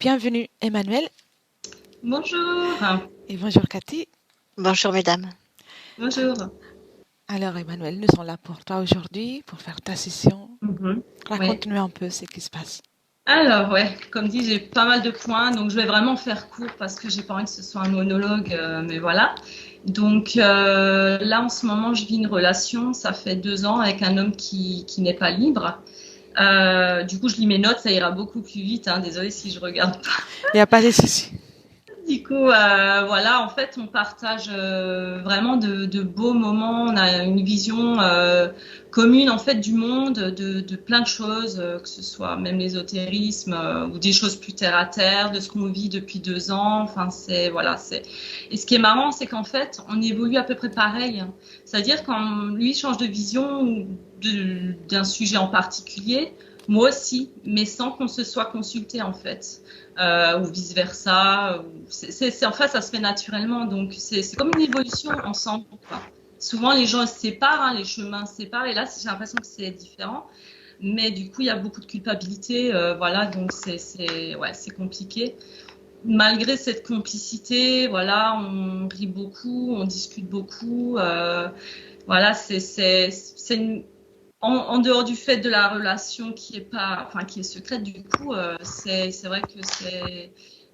Bienvenue Emmanuel Bonjour. et bonjour Cathy. Bonjour mesdames. Bonjour. Alors Emmanuel, nous sommes là pour toi aujourd'hui, pour faire ta session. Ouais. Raconte-nous un peu ce qui se passe. Alors, ouais, comme dit, j'ai pas mal de points, donc je vais vraiment faire court parce que j'ai pas envie que ce soit un monologue, mais voilà. Donc là, en ce moment, je vis une relation, ça fait 2 ans, avec un homme qui n'est pas libre. Du coup, je lis mes notes, ça ira beaucoup plus vite, hein, désolée si je regarde. Il n'y a pas de souci. Du coup, voilà, en fait, on partage vraiment de beaux moments. On a une vision commune, en fait, du monde, de plein de choses, que ce soit même l'ésotérisme ou des choses plus terre à terre, de ce qu'on vit depuis 2 ans. Enfin, c'est voilà, c'est. Et ce qui est marrant, c'est qu'en fait, on évolue à peu près pareil. C'est-à-dire quand lui change de vision d'un sujet en particulier, moi aussi, mais sans qu'on se soit consulté, en fait. Ou vice versa. En fait, ça se fait naturellement. Donc, c'est comme une évolution ensemble, quoi. Souvent, les gens se séparent, hein, les chemins se séparent. Et là, j'ai l'impression que c'est différent. Mais du coup, il y a beaucoup de culpabilité. Voilà, donc c'est compliqué. Malgré cette complicité, voilà, on rit beaucoup, on discute beaucoup. Voilà, c'est en dehors du fait de la relation qui est pas, enfin qui est secrète, du coup, c'est vrai que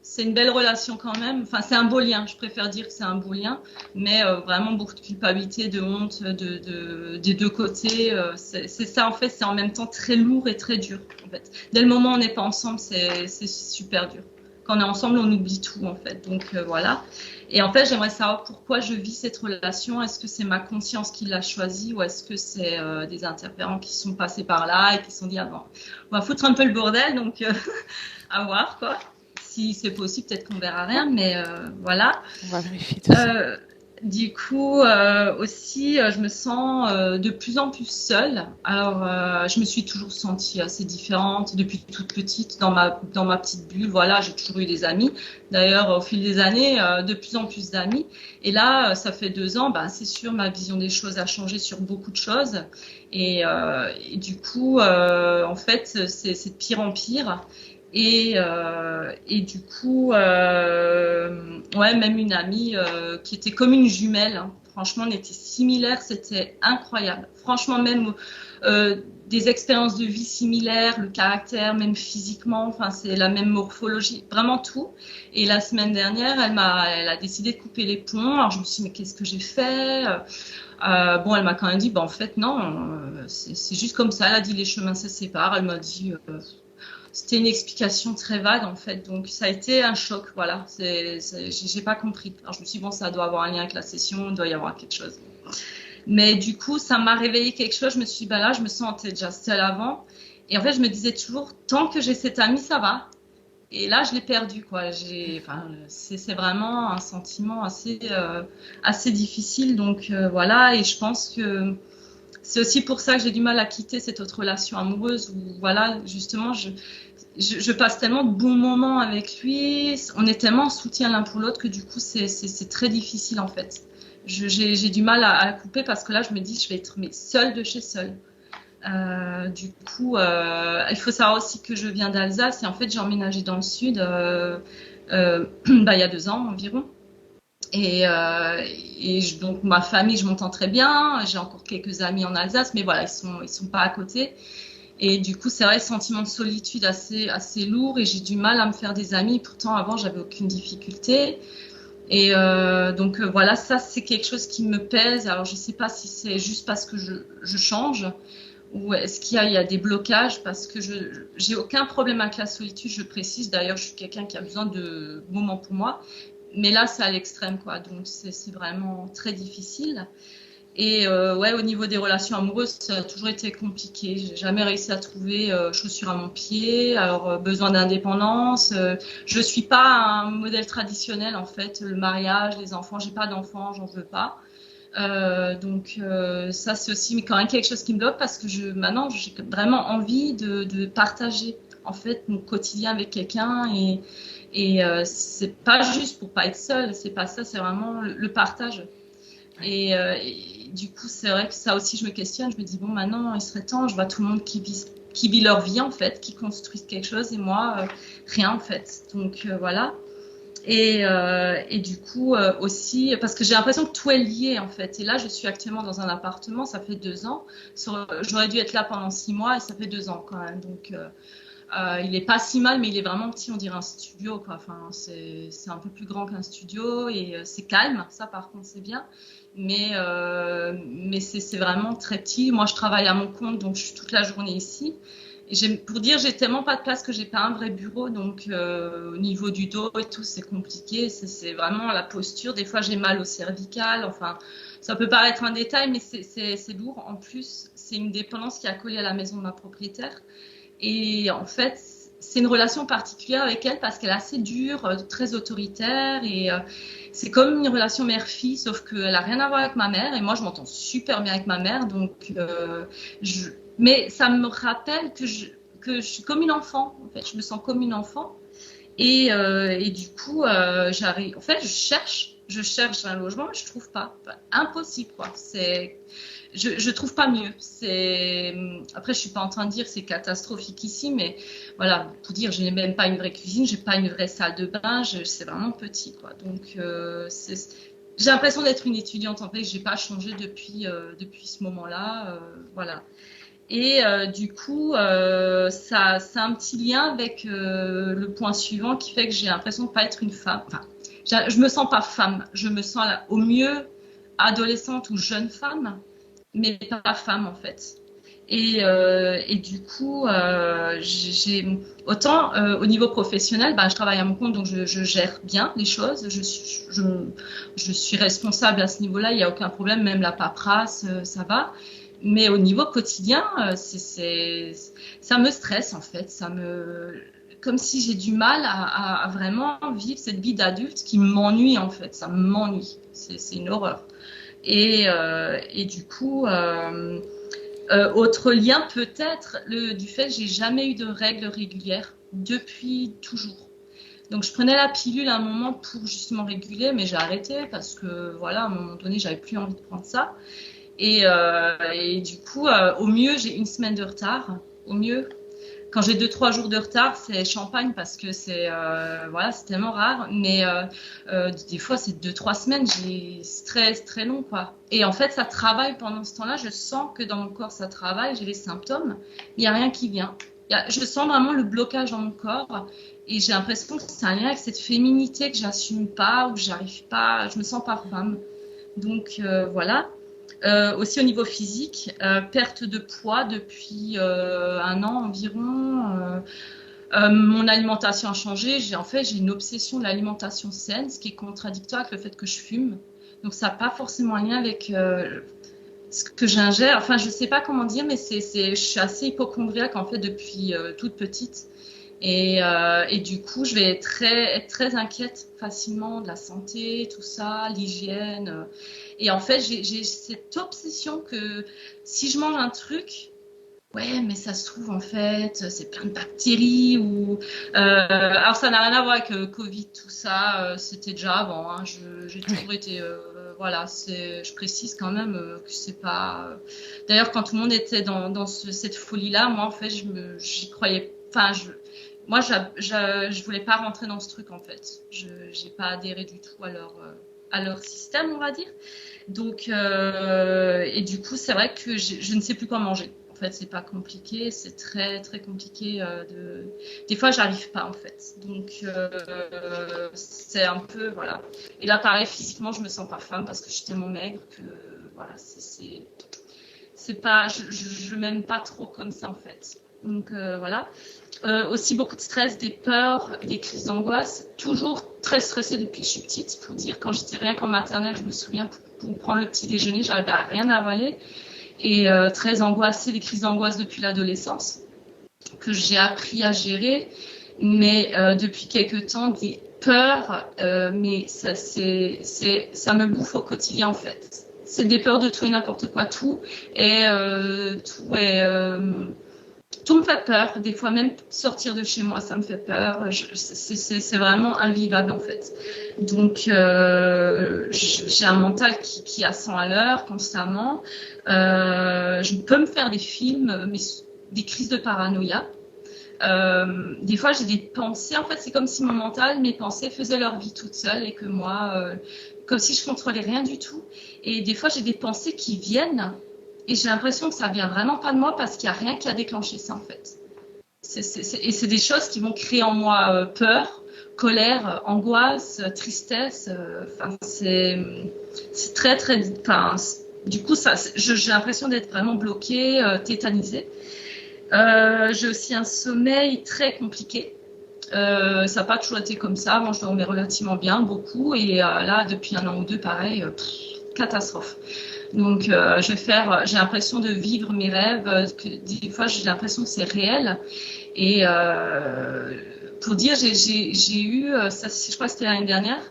c'est une belle relation quand même. Enfin, c'est un beau lien. Je préfère dire que c'est un beau lien, mais vraiment beaucoup de culpabilité, de honte, des deux côtés. C'est ça en fait. C'est en même temps très lourd et très dur. En fait, dès le moment où on n'est pas ensemble, c'est super dur. Quand on est ensemble, on oublie tout en fait. Donc voilà. Et en fait, j'aimerais savoir pourquoi je vis cette relation. Est-ce que c'est ma conscience qui l'a choisie ou est-ce que c'est des interférents qui sont passés par là et qui se sont dit, ah bon, on va foutre un peu le bordel, donc à voir quoi. Si c'est possible, peut-être qu'on verra rien, mais voilà. On va vérifier tout ça. Du coup, aussi, je me sens de plus en plus seule. Alors, je me suis toujours sentie assez différente depuis toute petite, dans ma petite bulle. Voilà, j'ai toujours eu des amis. D'ailleurs, au fil des années, de plus en plus d'amis. Et là, ça fait 2 ans, bah, c'est sûr, ma vision des choses a changé sur beaucoup de choses. Et du coup, en fait, c'est de pire en pire. Et du coup, ouais, même une amie qui était comme une jumelle. Hein. Franchement, on était similaires, c'était incroyable. Franchement, même des expériences de vie similaires, le caractère, même physiquement, enfin, c'est la même morphologie, vraiment tout. Et la semaine dernière, elle a décidé de couper les ponts. Alors je me suis dit, mais qu'est-ce que j'ai fait? Bon, elle m'a quand même dit, bah en fait non, c'est juste comme ça. Elle a dit les chemins se séparent. Elle m'a dit. C'était une explication très vague en fait, donc ça a été un choc, voilà. J'ai pas compris. Alors je me suis dit bon, ça doit avoir un lien avec la session, il doit y avoir quelque chose. Mais du coup, ça m'a réveillé quelque chose. Je me suis dit bah là, je me sentais déjà seule avant, et en fait, je me disais toujours tant que j'ai cet ami, ça va. Et là, je l'ai perdu quoi. Enfin, c'est vraiment un sentiment assez difficile. Donc voilà, et je pense que c'est aussi pour ça que j'ai du mal à quitter cette autre relation amoureuse où voilà, justement, je passe tellement de bons moments avec lui, on est tellement en soutien l'un pour l'autre que du coup c'est très difficile en fait. J'ai du mal à couper parce que là je me dis je vais être seule de chez seule. Du coup, il faut savoir aussi que je viens d'Alsace et en fait j'ai emménagé dans le sud bah, il y a 2 ans environ. Donc ma famille, je m'entends très bien. J'ai encore quelques amis en Alsace, mais voilà, ils sont pas à côté. Et du coup, c'est vrai, sentiment de solitude assez lourd et j'ai du mal à me faire des amis. Pourtant, avant, j'avais aucune difficulté. Et donc voilà, ça c'est quelque chose qui me pèse. Alors je sais pas si c'est juste parce que je change ou est-ce il y a des blocages parce que j'ai aucun problème avec la solitude. Je précise. D'ailleurs, je suis quelqu'un qui a besoin de moments pour moi. Mais là, c'est à l'extrême, quoi. Donc, c'est vraiment très difficile. Et ouais, au niveau des relations amoureuses, ça a toujours été compliqué. J'ai jamais réussi à trouver chaussures à mon pied. Alors, besoin d'indépendance. Je suis pas un modèle traditionnel, en fait. Le mariage, les enfants. J'ai pas d'enfants, j'en veux pas. Donc, ça, c'est aussi mais quand même quelque chose qui me bloque parce que maintenant, j'ai vraiment envie de partager, en fait, mon quotidien avec quelqu'un et c'est pas juste pour pas être seule, c'est pas ça, c'est vraiment le partage. Et du coup, c'est vrai que ça aussi, je me questionne. Je me dis bon, maintenant, il serait temps. Je vois tout le monde qui qui vivent leur vie en fait, qui construisent quelque chose et moi, rien en fait. Donc voilà. Et du coup aussi, parce que j'ai l'impression que tout est lié en fait. Et là, je suis actuellement dans un appartement, ça fait 2 ans. J'aurais dû être là pendant 6 mois et ça fait 2 ans quand même. Donc il est pas si mal, mais il est vraiment petit, on dirait un studio, quoi. Enfin, c'est un peu plus grand qu'un studio et c'est calme, ça par contre c'est bien. Mais c'est vraiment très petit. Moi, je travaille à mon compte, donc je suis toute la journée ici. Et pour dire, j'ai tellement pas de place que j'ai pas un vrai bureau, donc au niveau du dos et tout, c'est compliqué. C'est vraiment la posture. Des fois, j'ai mal au cervical. Enfin, ça peut paraître un détail, mais c'est lourd. En plus, c'est une dépendance qui est accolée à la maison de ma propriétaire. Et en fait, c'est une relation particulière avec elle parce qu'elle est assez dure, très autoritaire et c'est comme une relation mère-fille, sauf qu'elle a rien à voir avec ma mère et moi je m'entends super bien avec ma mère, donc mais ça me rappelle que je suis comme une enfant, en fait, je me sens comme une enfant et du coup j'arrive, en fait je cherche un logement, mais je trouve pas, enfin, impossible quoi, je trouve pas mieux. Après, je suis pas en train de dire que c'est catastrophique ici, mais voilà, pour dire, je n'ai même pas une vraie cuisine, j'ai pas une vraie salle de bain, c'est vraiment petit, quoi. Donc, j'ai l'impression d'être une étudiante en fait, j'ai pas changé depuis ce moment-là, voilà. Et du coup, ça a un petit lien avec le point suivant qui fait que j'ai l'impression de pas être une femme. Enfin, je me sens pas femme, je me sens au mieux adolescente ou jeune femme, mais pas femme en fait. Et du coup, j'ai autant au niveau professionnel, je travaille à mon compte, donc je gère bien les choses. Je suis responsable à ce niveau-là, il n'y a aucun problème, même la paperasse, ça va. Mais au niveau quotidien, ça me stresse en fait, comme si j'ai du mal à vraiment vivre cette vie d'adulte qui m'ennuie en fait, ça m'ennuie, c'est une horreur. Et du coup, autre lien peut-être du fait que j'ai jamais eu de règles régulières depuis toujours. Donc je prenais la pilule à un moment pour justement réguler, mais j'ai arrêté parce que voilà, à un moment donné, j'avais plus envie de prendre ça. Et du coup, au mieux, j'ai 1 semaine de retard. Au mieux, quand j'ai 2-3 jours de retard, c'est champagne parce que c'est voilà, c'est tellement rare. Mais des fois, c'est 2-3 semaines. C'est très long, quoi. Et en fait, ça travaille pendant ce temps-là. Je sens que dans mon corps, ça travaille. J'ai les symptômes. Il n'y a rien qui vient. Je sens vraiment le blocage dans mon corps. Et j'ai l'impression que c'est un lien avec cette féminité que j'assume pas, ou j'arrive pas. Je me sens pas femme. Donc voilà. Aussi au niveau physique, perte de poids depuis 1 an environ. Mon alimentation a changé. J'ai une obsession de l'alimentation saine, ce qui est contradictoire avec le fait que je fume. Donc ça n'a pas forcément un lien avec ce que j'ingère. Enfin, je sais pas comment dire, mais je suis assez hypochondriaque en fait depuis toute petite. Et du coup, je vais être très inquiète facilement de la santé, tout ça, l'hygiène. Et en fait, j'ai cette obsession que si je mange un truc, ouais, mais ça se trouve en fait, c'est plein de bactéries alors ça n'a rien à voir avec Covid, tout ça. C'était déjà avant. Hein, j'ai toujours été, voilà, je précise quand même que c'est pas. D'ailleurs, quand tout le monde était dans cette folie-là, moi en fait, j'y croyais. Enfin, moi, je voulais pas rentrer dans ce truc en fait. J'ai pas adhéré du tout à leur système, on va dire. Donc, et du coup, c'est vrai que je ne sais plus quoi manger. En fait, c'est pas compliqué, c'est très très compliqué Des fois, j'arrive pas en fait. Donc, c'est un peu voilà. Et là, pareil, physiquement, je me sens pas femme parce que je suis tellement maigre que voilà, c'est pas, je m'aime pas trop comme ça en fait. Donc voilà. Aussi beaucoup de stress, des peurs, des crises d'angoisse. Toujours très stressée depuis que je suis petite. Pour dire, quand j'étais rien qu'en maternelle, je me souviens pour prendre le petit déjeuner, j'arrivais à rien avaler. Et très angoissée, des crises d'angoisse depuis l'adolescence que j'ai appris à gérer. Mais depuis quelques temps, des peurs, mais ça me bouffe au quotidien en fait. C'est des peurs de tout et n'importe quoi, tout tout me fait peur. Des fois, même sortir de chez moi, ça me fait peur. C'est vraiment invivable, en fait. Donc, j'ai un mental qui est à 100 à l'heure, constamment. Je peux me faire des films, mais des crises de paranoïa. Des fois, j'ai des pensées. En fait, c'est comme si mon mental, mes pensées faisaient leur vie toutes seules et que moi, comme si je contrôlais rien du tout. Et des fois, j'ai des pensées qui viennent et j'ai l'impression que ça vient vraiment pas de moi parce qu'il n'y a rien qui a déclenché ça, en fait. Et c'est des choses qui vont créer en moi peur, colère, angoisse, tristesse. C'est très, très. Enfin, du coup, j'ai l'impression d'être vraiment bloquée, tétanisée. J'ai aussi un sommeil très compliqué. Ça n'a pas toujours été comme ça. Moi, je dormais relativement bien, beaucoup. Et là, depuis 1 an ou 2, pareil, catastrophe. Donc, j'ai l'impression de vivre mes rêves. Que des fois, j'ai l'impression que c'est réel. Et pour dire, j'ai eu, ça, je crois que c'était l'année dernière,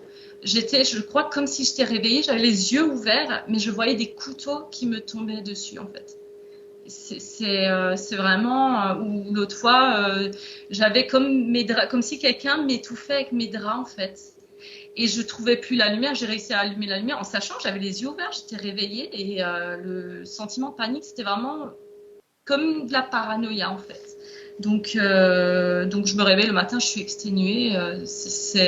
je crois, comme si j'étais réveillée, j'avais les yeux ouverts, mais je voyais des couteaux qui me tombaient dessus, en fait. C'est vraiment, ou l'autre fois, j'avais comme mes draps, comme si quelqu'un m'étouffait avec mes draps, en fait. Et je trouvais plus la lumière, j'ai réussi à allumer la lumière en sachant que j'avais les yeux ouverts, j'étais réveillée et le sentiment de panique, c'était vraiment comme de la paranoïa, en fait. Donc je me réveille le matin, je suis exténuée.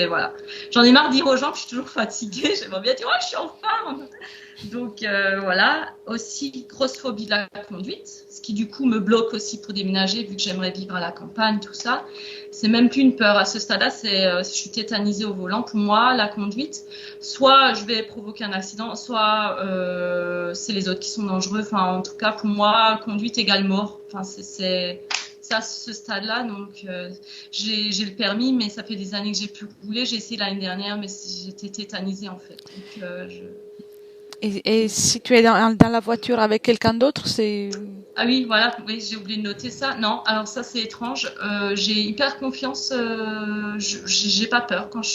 Voilà. J'en ai marre de dire aux gens que je suis toujours fatiguée. J'aimerais bien dire, oh, je suis en forme. Donc voilà. Aussi, grosse phobie de la conduite, ce qui du coup me bloque aussi pour déménager, vu que j'aimerais vivre à la campagne, tout ça. C'est même plus une peur. À ce stade-là, je suis tétanisée au volant. Pour moi, la conduite, soit je vais provoquer un accident, soit c'est les autres qui sont dangereux. Enfin, en tout cas, pour moi, conduite égale mort. Enfin, c'est à ce stade-là. Donc, j'ai le permis, mais ça fait des années que j'ai pu rouler. J'ai essayé l'année dernière, mais j'étais tétanisée en fait. Donc, Et si tu es dans la voiture avec quelqu'un d'autre, c'est... Ah oui, voilà, oui, j'ai oublié de noter ça. Non, alors ça c'est étrange. J'ai hyper confiance. J'ai pas peur quand je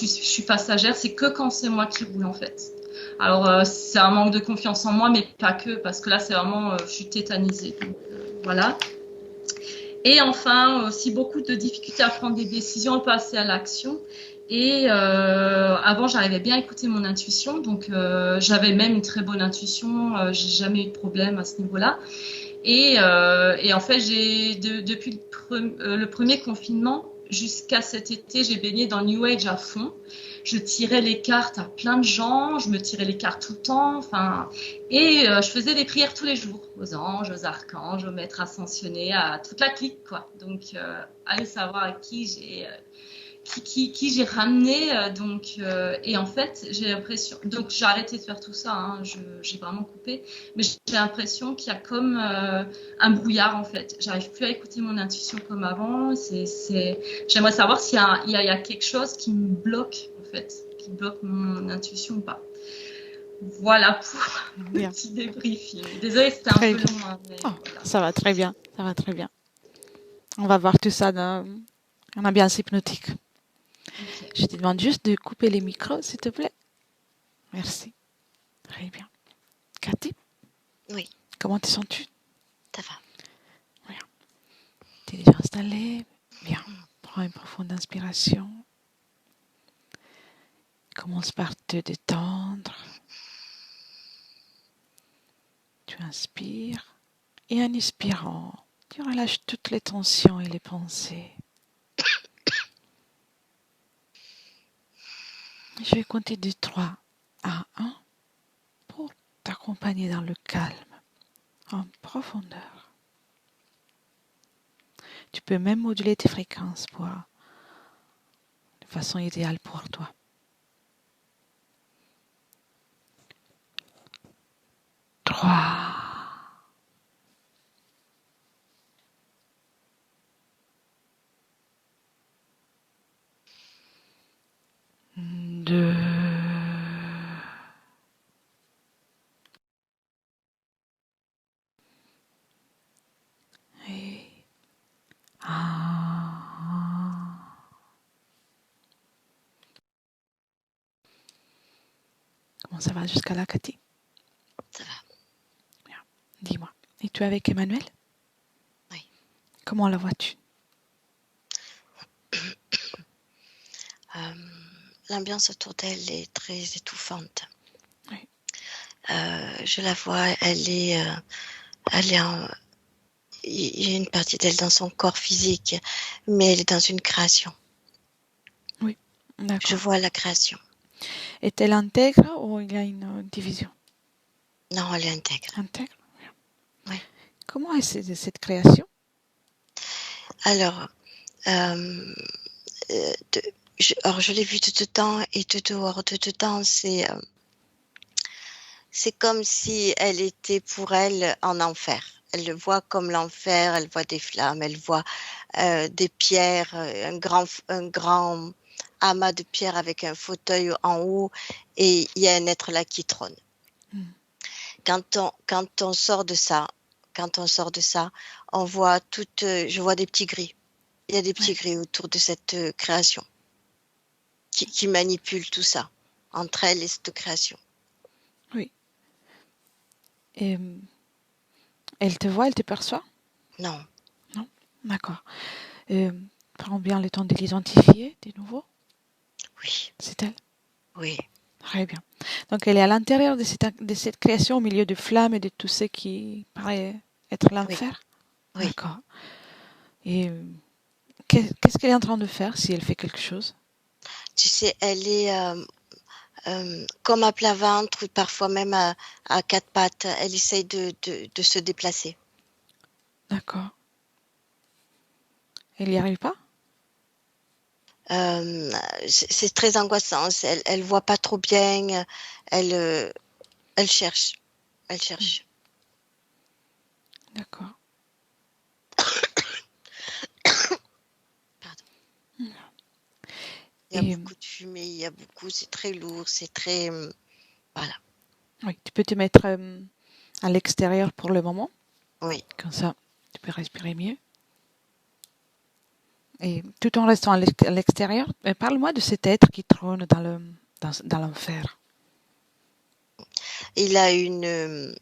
suis passagère. C'est que quand c'est moi qui roule en fait. Alors c'est un manque de confiance en moi, mais pas que, parce que là c'est vraiment, je suis tétanisée. Donc, voilà. Et enfin, aussi beaucoup de difficultés à prendre des décisions, à passer à l'action. Et avant, j'arrivais bien à écouter mon intuition, donc j'avais même une très bonne intuition. J'ai jamais eu de problème à ce niveau-là. Et en fait, depuis le premier confinement jusqu'à cet été, j'ai baigné dans New Age à fond. Je tirais les cartes à plein de gens, je me tirais les cartes tout le temps, enfin, et je faisais des prières tous les jours aux anges, aux archanges, aux maîtres ascensionnés, à toute la clique, quoi. Donc, allez savoir à qui j'ai ramené. Et en fait, j'ai l'impression. Donc, j'ai arrêté de faire tout ça, hein, j'ai vraiment coupé. Mais j'ai l'impression qu'il y a comme un brouillard, en fait. J'arrive plus à écouter mon intuition comme avant. J'aimerais savoir s'il y a quelque chose qui me bloque, en fait, qui bloque mon intuition ou pas. Voilà pour le petit débriefing. Désolée, c'était un peu long. Hein, mais oh, voilà. Ça va très bien, ça va très bien. On va voir tout ça dans une ambiance hypnotique. Okay. Je te demande juste de couper les micros, s'il te plaît. Merci. Très bien. Cathy? Oui. Comment te sens-tu? Ça va. Bien. Tu es déjà installée? Bien. Prends une profonde inspiration. Commence par te détendre. Tu inspires. Et en expirant, tu relâches toutes les tensions et les pensées. Je vais compter de 3 à 1 pour t'accompagner dans le calme, en profondeur. Tu peux même moduler tes fréquences de façon idéale pour toi. 3. 2. Et 1. Comment ça va jusqu'à là, Cathy? Ça va. Bien. Dis-moi, es-tu avec Emmanuel? Oui. Comment la vois-tu? L'ambiance autour d'elle est très étouffante. Oui. Je la vois, elle est il y a une partie d'elle dans son corps physique, mais elle est dans une création. Oui, Je d'accord. vois la création. Est-elle intègre ou il y a une division? Non, elle est intègre. Intègre. Oui. Comment est cette création? Alors, euh, alors je l'ai vue de dedans et de dehors. De dedans, c'est comme si elle était pour elle en enfer. Elle le voit comme l'enfer, elle voit des flammes, elle voit des pierres, un grand amas de pierres avec un fauteuil en haut et il y a un être là qui trône. Mm. Quand on sort de ça, on voit je vois des petits gris. Il y a des petits gris autour de cette création qui manipulent tout ça entre elle et cette création. Oui. Et elle te voit, elle te perçoit? Non. Non? D'accord. Prends bien le temps de l'identifier de nouveau. Oui. C'est elle? Oui. Très bien. Donc elle est à l'intérieur de cette création, au milieu de flammes et de tout ce qui paraît être l'enfer? Oui. D'accord. Et qu'est-ce qu'elle est en train de faire si elle fait quelque chose? Tu sais, elle est comme à plat ventre ou parfois même à quatre pattes. Elle essaye de se déplacer. D'accord. Elle n'y arrive pas? C'est très angoissant. Elle voit pas trop bien. Elle cherche. Elle cherche. D'accord. Pardon. Mm. Il y a Et beaucoup de fumée. C'est très lourd. C'est très voilà. oui, tu peux te mettre à l'extérieur pour le moment. Oui. Comme ça, tu peux respirer mieux. Et tout en restant à l'extérieur, parle-moi de cet être qui trône dans l'enfer. Il a une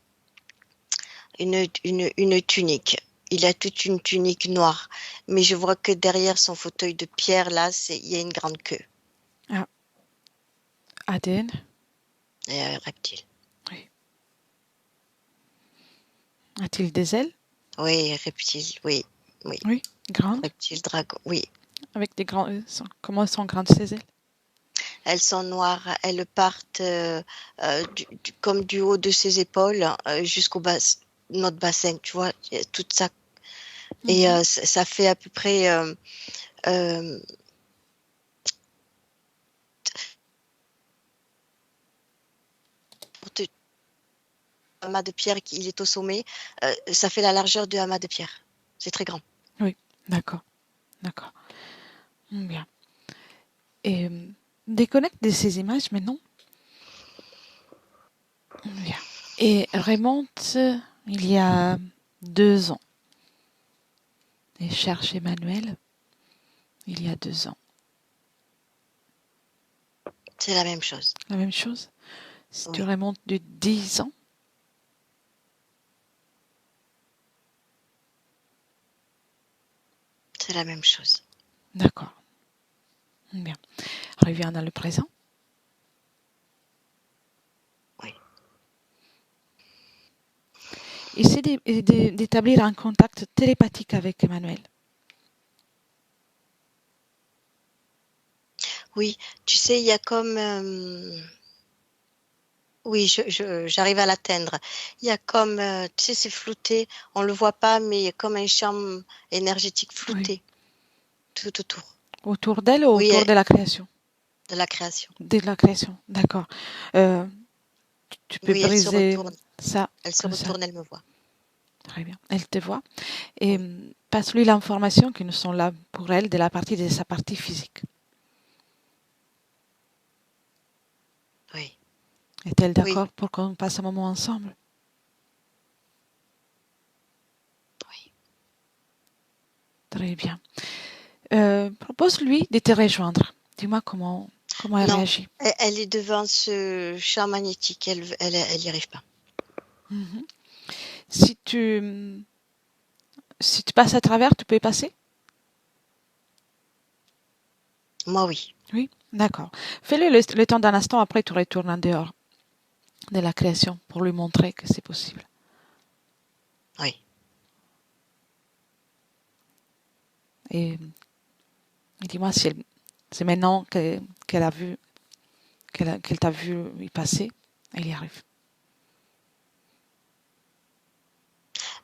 tunique. Il a toute une tunique noire. Mais je vois que derrière son fauteuil de pierre, là, il y a une grande queue. Ah, ADN? Et un reptile. Oui. A-t-il des ailes? Oui, reptile, oui. Oui. Oui. Grandes? Reptile, dragon, oui. Avec des grands. Comment sont grandes ces ailes? Elles sont noires. Elles partent comme du haut de ses épaules jusqu'au bas, notre bassin, tu vois, tout ça. Et ça fait à peu près pour te amas de pierre, il est au sommet, ça fait la largeur du amas de pierre. C'est très grand. Oui, d'accord. D'accord. Bien. Et déconnecte de ces images maintenant. Bien. Et remonte il y a 2 ans. Et cherche Emmanuel il y a 2 ans. C'est la même chose. La même chose. Si tu Oui. remontes de 10 ans, C'est la même chose. d'accord. Bien. Reviens dans le présent. Oui. Essaie d'établir un contact télépathique avec Emmanuel. Oui, tu sais, il y a comme... oui, j'arrive à l'atteindre. Il y a comme, tu sais, c'est flouté, on le voit pas, mais il y a comme un champ énergétique flouté tout autour. Autour d'elle ou Oui, autour de la création? de la création. De la création, d'accord. Euh, tu peux Oui, elle se briser retourne. ça Elle se comme ça. retourne, elle me voit. Très bien. Elle te voit. Et Oui. passe-lui l'information que nous sommes là pour elle de sa partie physique. Oui. Est-elle Oui. d'accord pour qu'on passe un moment ensemble? Oui. Très bien. Propose-lui de te rejoindre. Dis-moi comment elle Non, réagit. elle est devant ce champ magnétique, elle y arrive pas. Mhm. Si tu passes à travers, tu peux y passer? Moi, oui. Oui, d'accord. Fais-le le temps d'un instant, après tu retournes en dehors de la création pour lui montrer que c'est possible. Oui. Et dis-moi si c'est maintenant qu'elle a vu, qu'elle t'a vu y passer, elle y arrive.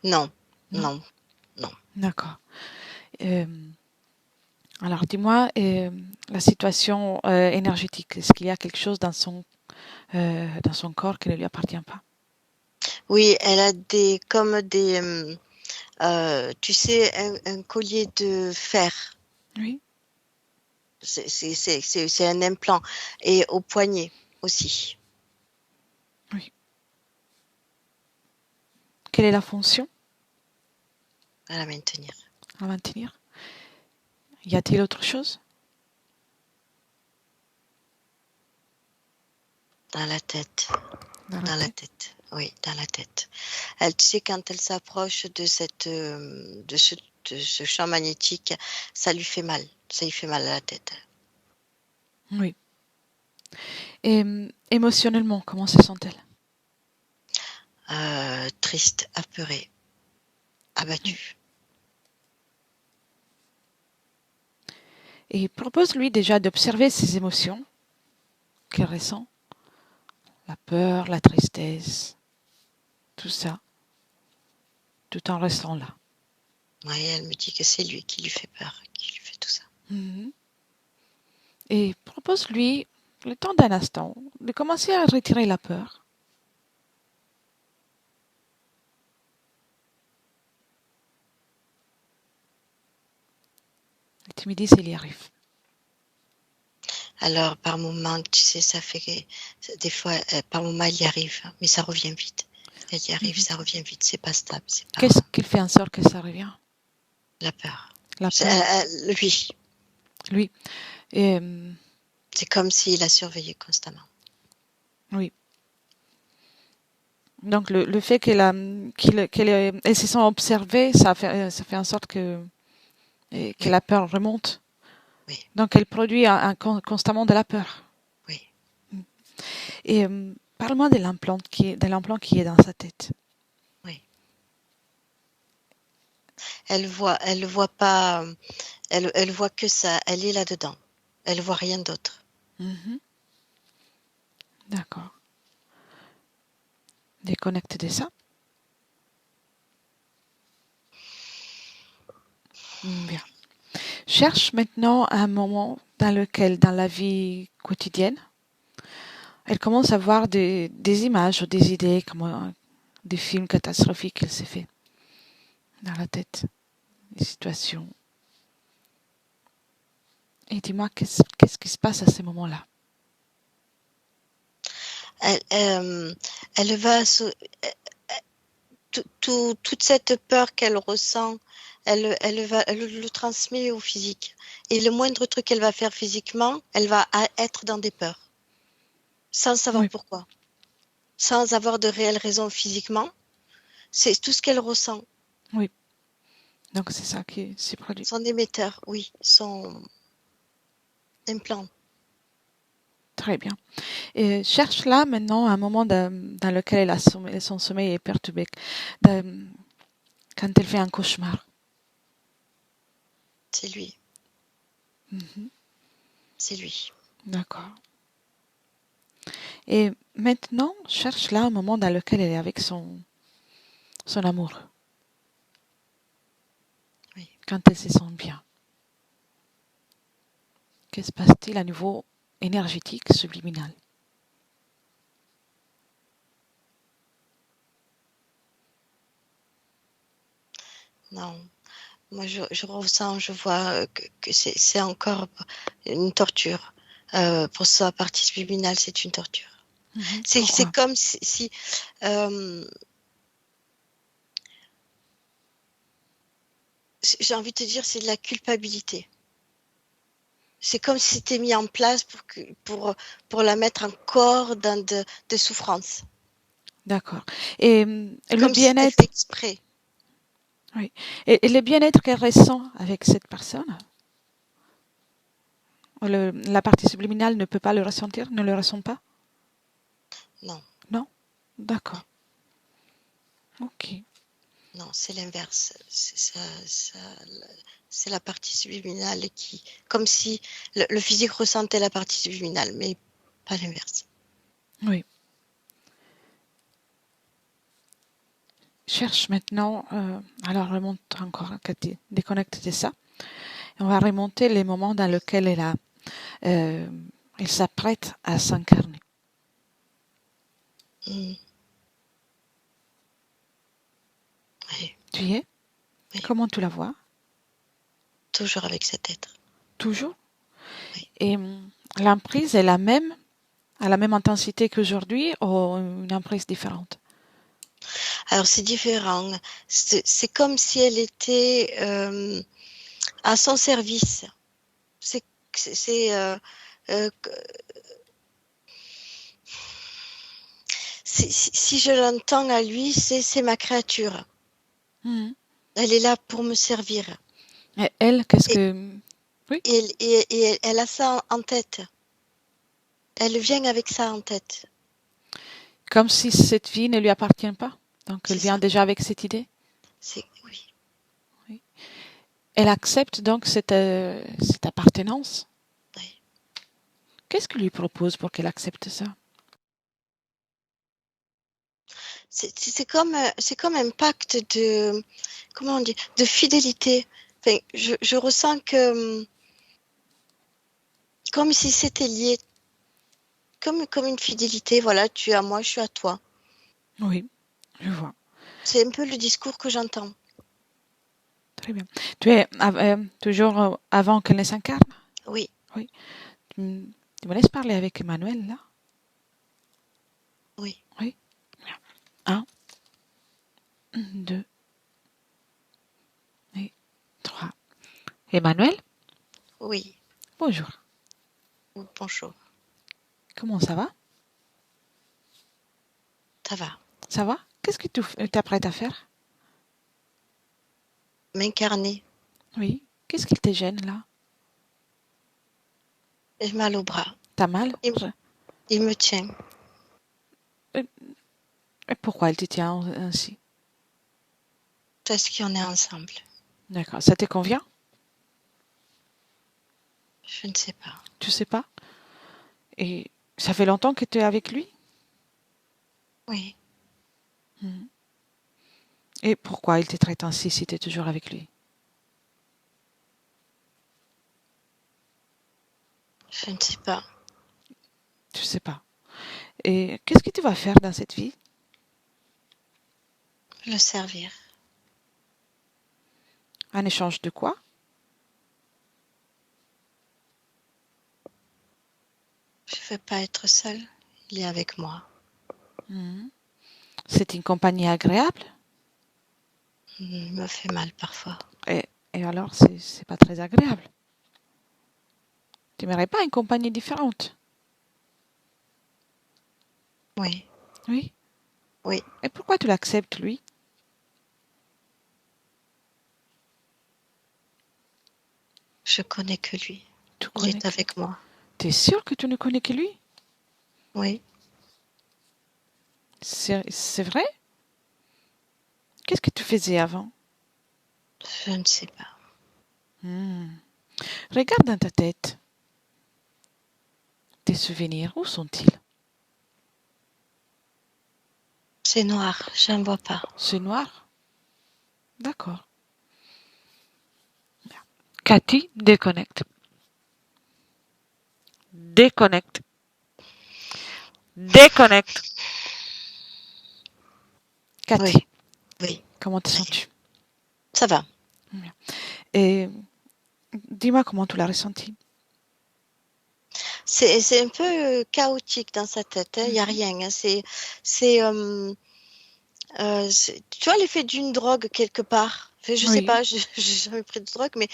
Non, Non? non, non. D'accord. Euh, alors dis-moi, la situation énergétique, est-ce qu'il y a quelque chose dans son corps qui ne lui appartient pas? Oui, elle a comme tu sais, un collier de fer. Oui. C'est un implant. Et au poignet aussi. Oui. Quelle est la fonction À la maintenir. à maintenir? Y a-t-il autre chose? Dans la tête. Dans la Dans la tête? tête. Oui, dans la tête. Tu sais, quand elle s'approche de ce champ magnétique, ça lui fait mal. Ça lui fait mal à la tête. Oui. Et émotionnellement, comment se sent-elle? Triste, apeurée, abattue. Et propose-lui déjà d'observer ses émotions qu'elle ressent, la peur, la tristesse, tout ça, tout en restant là. Oui, elle me dit que c'est lui qui lui fait peur, qui lui fait tout ça. Mhm. Et propose-lui, le temps d'un instant, de commencer à retirer la peur. Et tu me dis s'il y arrive. Alors, par moment, tu sais, ça fait que des fois, par moment, elle y arrive, mais ça revient vite. Elle y arrive, ça revient vite. C'est pas stable, c'est pas Qu'est-ce qui fait en sorte que ça revient? la peur. La peur, Lui, lui. Et, c'est comme s'il la surveillait constamment. oui. Donc le fait qu'elle se sent observée, ça fait en sorte que Oui, la peur remonte. oui, Donc elle produit constamment de la peur. oui. Et parle-moi de l'implant qui est dans sa tête. Oui. Elle voit pas, elle voit que ça. Elle est là-dedans. Elle voit rien d'autre. Mhm. D'accord. Déconnecte de ça. Bien. Cherche maintenant un moment dans lequel, dans la vie quotidienne, elle commence à voir des images ou des idées, comme des films catastrophiques qu'elle s'est fait dans la tête, des situations. Et dis-moi, qu'est-ce qui se passe à ces moments-là? Elle, elle va toute cette peur qu'elle ressent, elle le transmet au physique. Et le moindre truc qu'elle va faire physiquement, elle va être dans des peurs, sans savoir Oui, pourquoi, sans avoir de réelle raison physiquement. C'est tout ce qu'elle ressent. oui. Donc c'est ça qui s'est produit. Son émetteur, oui, son implant. Très bien. Et cherche là maintenant un moment dans lequel son sommeil est perturbé, quand elle fait un cauchemar. C'est lui, Mhm. c'est lui. D'accord. Et maintenant, cherche là un moment dans lequel elle est avec son amour, Oui. quand elle se sent bien. Que se passe-t-il à niveau énergétique subliminal? Non, moi je ressens, je vois que c'est encore une torture. Pour sa partie subliminale, c'est une torture. Mhm. C'est Pourquoi? comme si euh, j'ai envie de te dire, c'est de la culpabilité. C'est comme si c'était mis en place pour la mettre encore dans de souffrance. D'accord. Et le Comme si c'était fait bien-être, exprès. oui. Et le bien-être qu'elle ressent avec cette personne, la partie subliminale ne peut pas le ressentir, ne le ressent pas? Non, Non? non. D'accord. Ok. Non, c'est l'inverse. C'est la partie subliminale qui, comme si le physique ressentait la partie subliminale, mais pas l'inverse. Oui. Cherche maintenant, alors remonte encore, Cathy, déconnecte de ça. Et on va remonter les moments dans lesquels elle s'apprête à s'incarner. Oui, Tu y es? Oui. Comment tu la vois? toujours avec cet être. Toujours? Oui. Et l'emprise est la même, à la même intensité qu'aujourd'hui, ou une emprise différente? Alors c'est différent. C'est comme si elle était à son service. C'est euh, si je l'entends à lui, c'est ma créature. Mhm. Elle est là pour me servir. Et elle, qu'est-ce Et, que... Oui, et elle a ça en tête. Elle vient avec ça en tête. comme si cette vie ne lui appartient pas. Donc elle C'est vient ça. déjà avec cette idée. Oui. Oui. Elle accepte donc cette appartenance. Oui. Qu'est-ce qu'il lui propose pour qu'elle accepte ça? C'est comme un pacte de, comment on dit, de fidélité. Enfin, je ressens que comme si c'était lié, comme une fidélité. Voilà, tu es à moi, je suis à toi. Oui, je vois. C'est un peu le discours que j'entends. Très bien. Tu es toujours avant qu'elle ne s'incarne? Oui. Oui. Tu me laisses parler avec Emmanuel, là? Oui. Oui. Un, deux et trois. Emmanuel, Oui. bonjour. Bonjour. Comment ça va? Ça va. Ça va? Qu'est-ce que tu t'apprêtes à faire? M'incarner. Oui. Qu'est-ce qui te gêne, là? J'ai mal au bras. T'as mal? Il me tient. Et pourquoi elle te tient ainsi? Parce qu'on est ensemble. D'accord. Ça te convient? Je ne sais pas. Tu sais pas? Et ça fait longtemps que tu es avec lui? Oui. Et pourquoi il te traite ainsi si tu es toujours avec lui? Je ne sais pas. Tu sais pas. Et qu'est-ce que tu vas faire dans cette vie? Le servir. En échange de quoi? Je ne veux pas être seule. Il est avec moi. C'est une compagnie agréable? Il me fait mal parfois. Et alors, c'est pas très agréable. Tu n'aimerais pas une compagnie différente? Oui. Oui. Oui. Et pourquoi tu l'acceptes, lui? Je connais que lui. Tu Il connais est avec moi. Tu es sûr que tu ne connais que lui? Oui. C'est vrai? Qu'est-ce que tu faisais avant? Je ne sais pas. Regarde dans ta tête. Tes souvenirs, où sont-ils? C'est noir. Je ne vois pas. C'est noir? D'accord. Cathy, déconnecte. Déconnecte. Déconnecte. Cathy, Oui. Oui. comment te sens-tu? Ça va. Et dis-moi comment tu l'as ressenti. C'est un peu chaotique dans sa tête. Il n'y a rien. Hein. C'est tu vois l'effet d'une drogue quelque part. Enfin, je sais Oui, pas. J'ai jamais pris de drogue, mais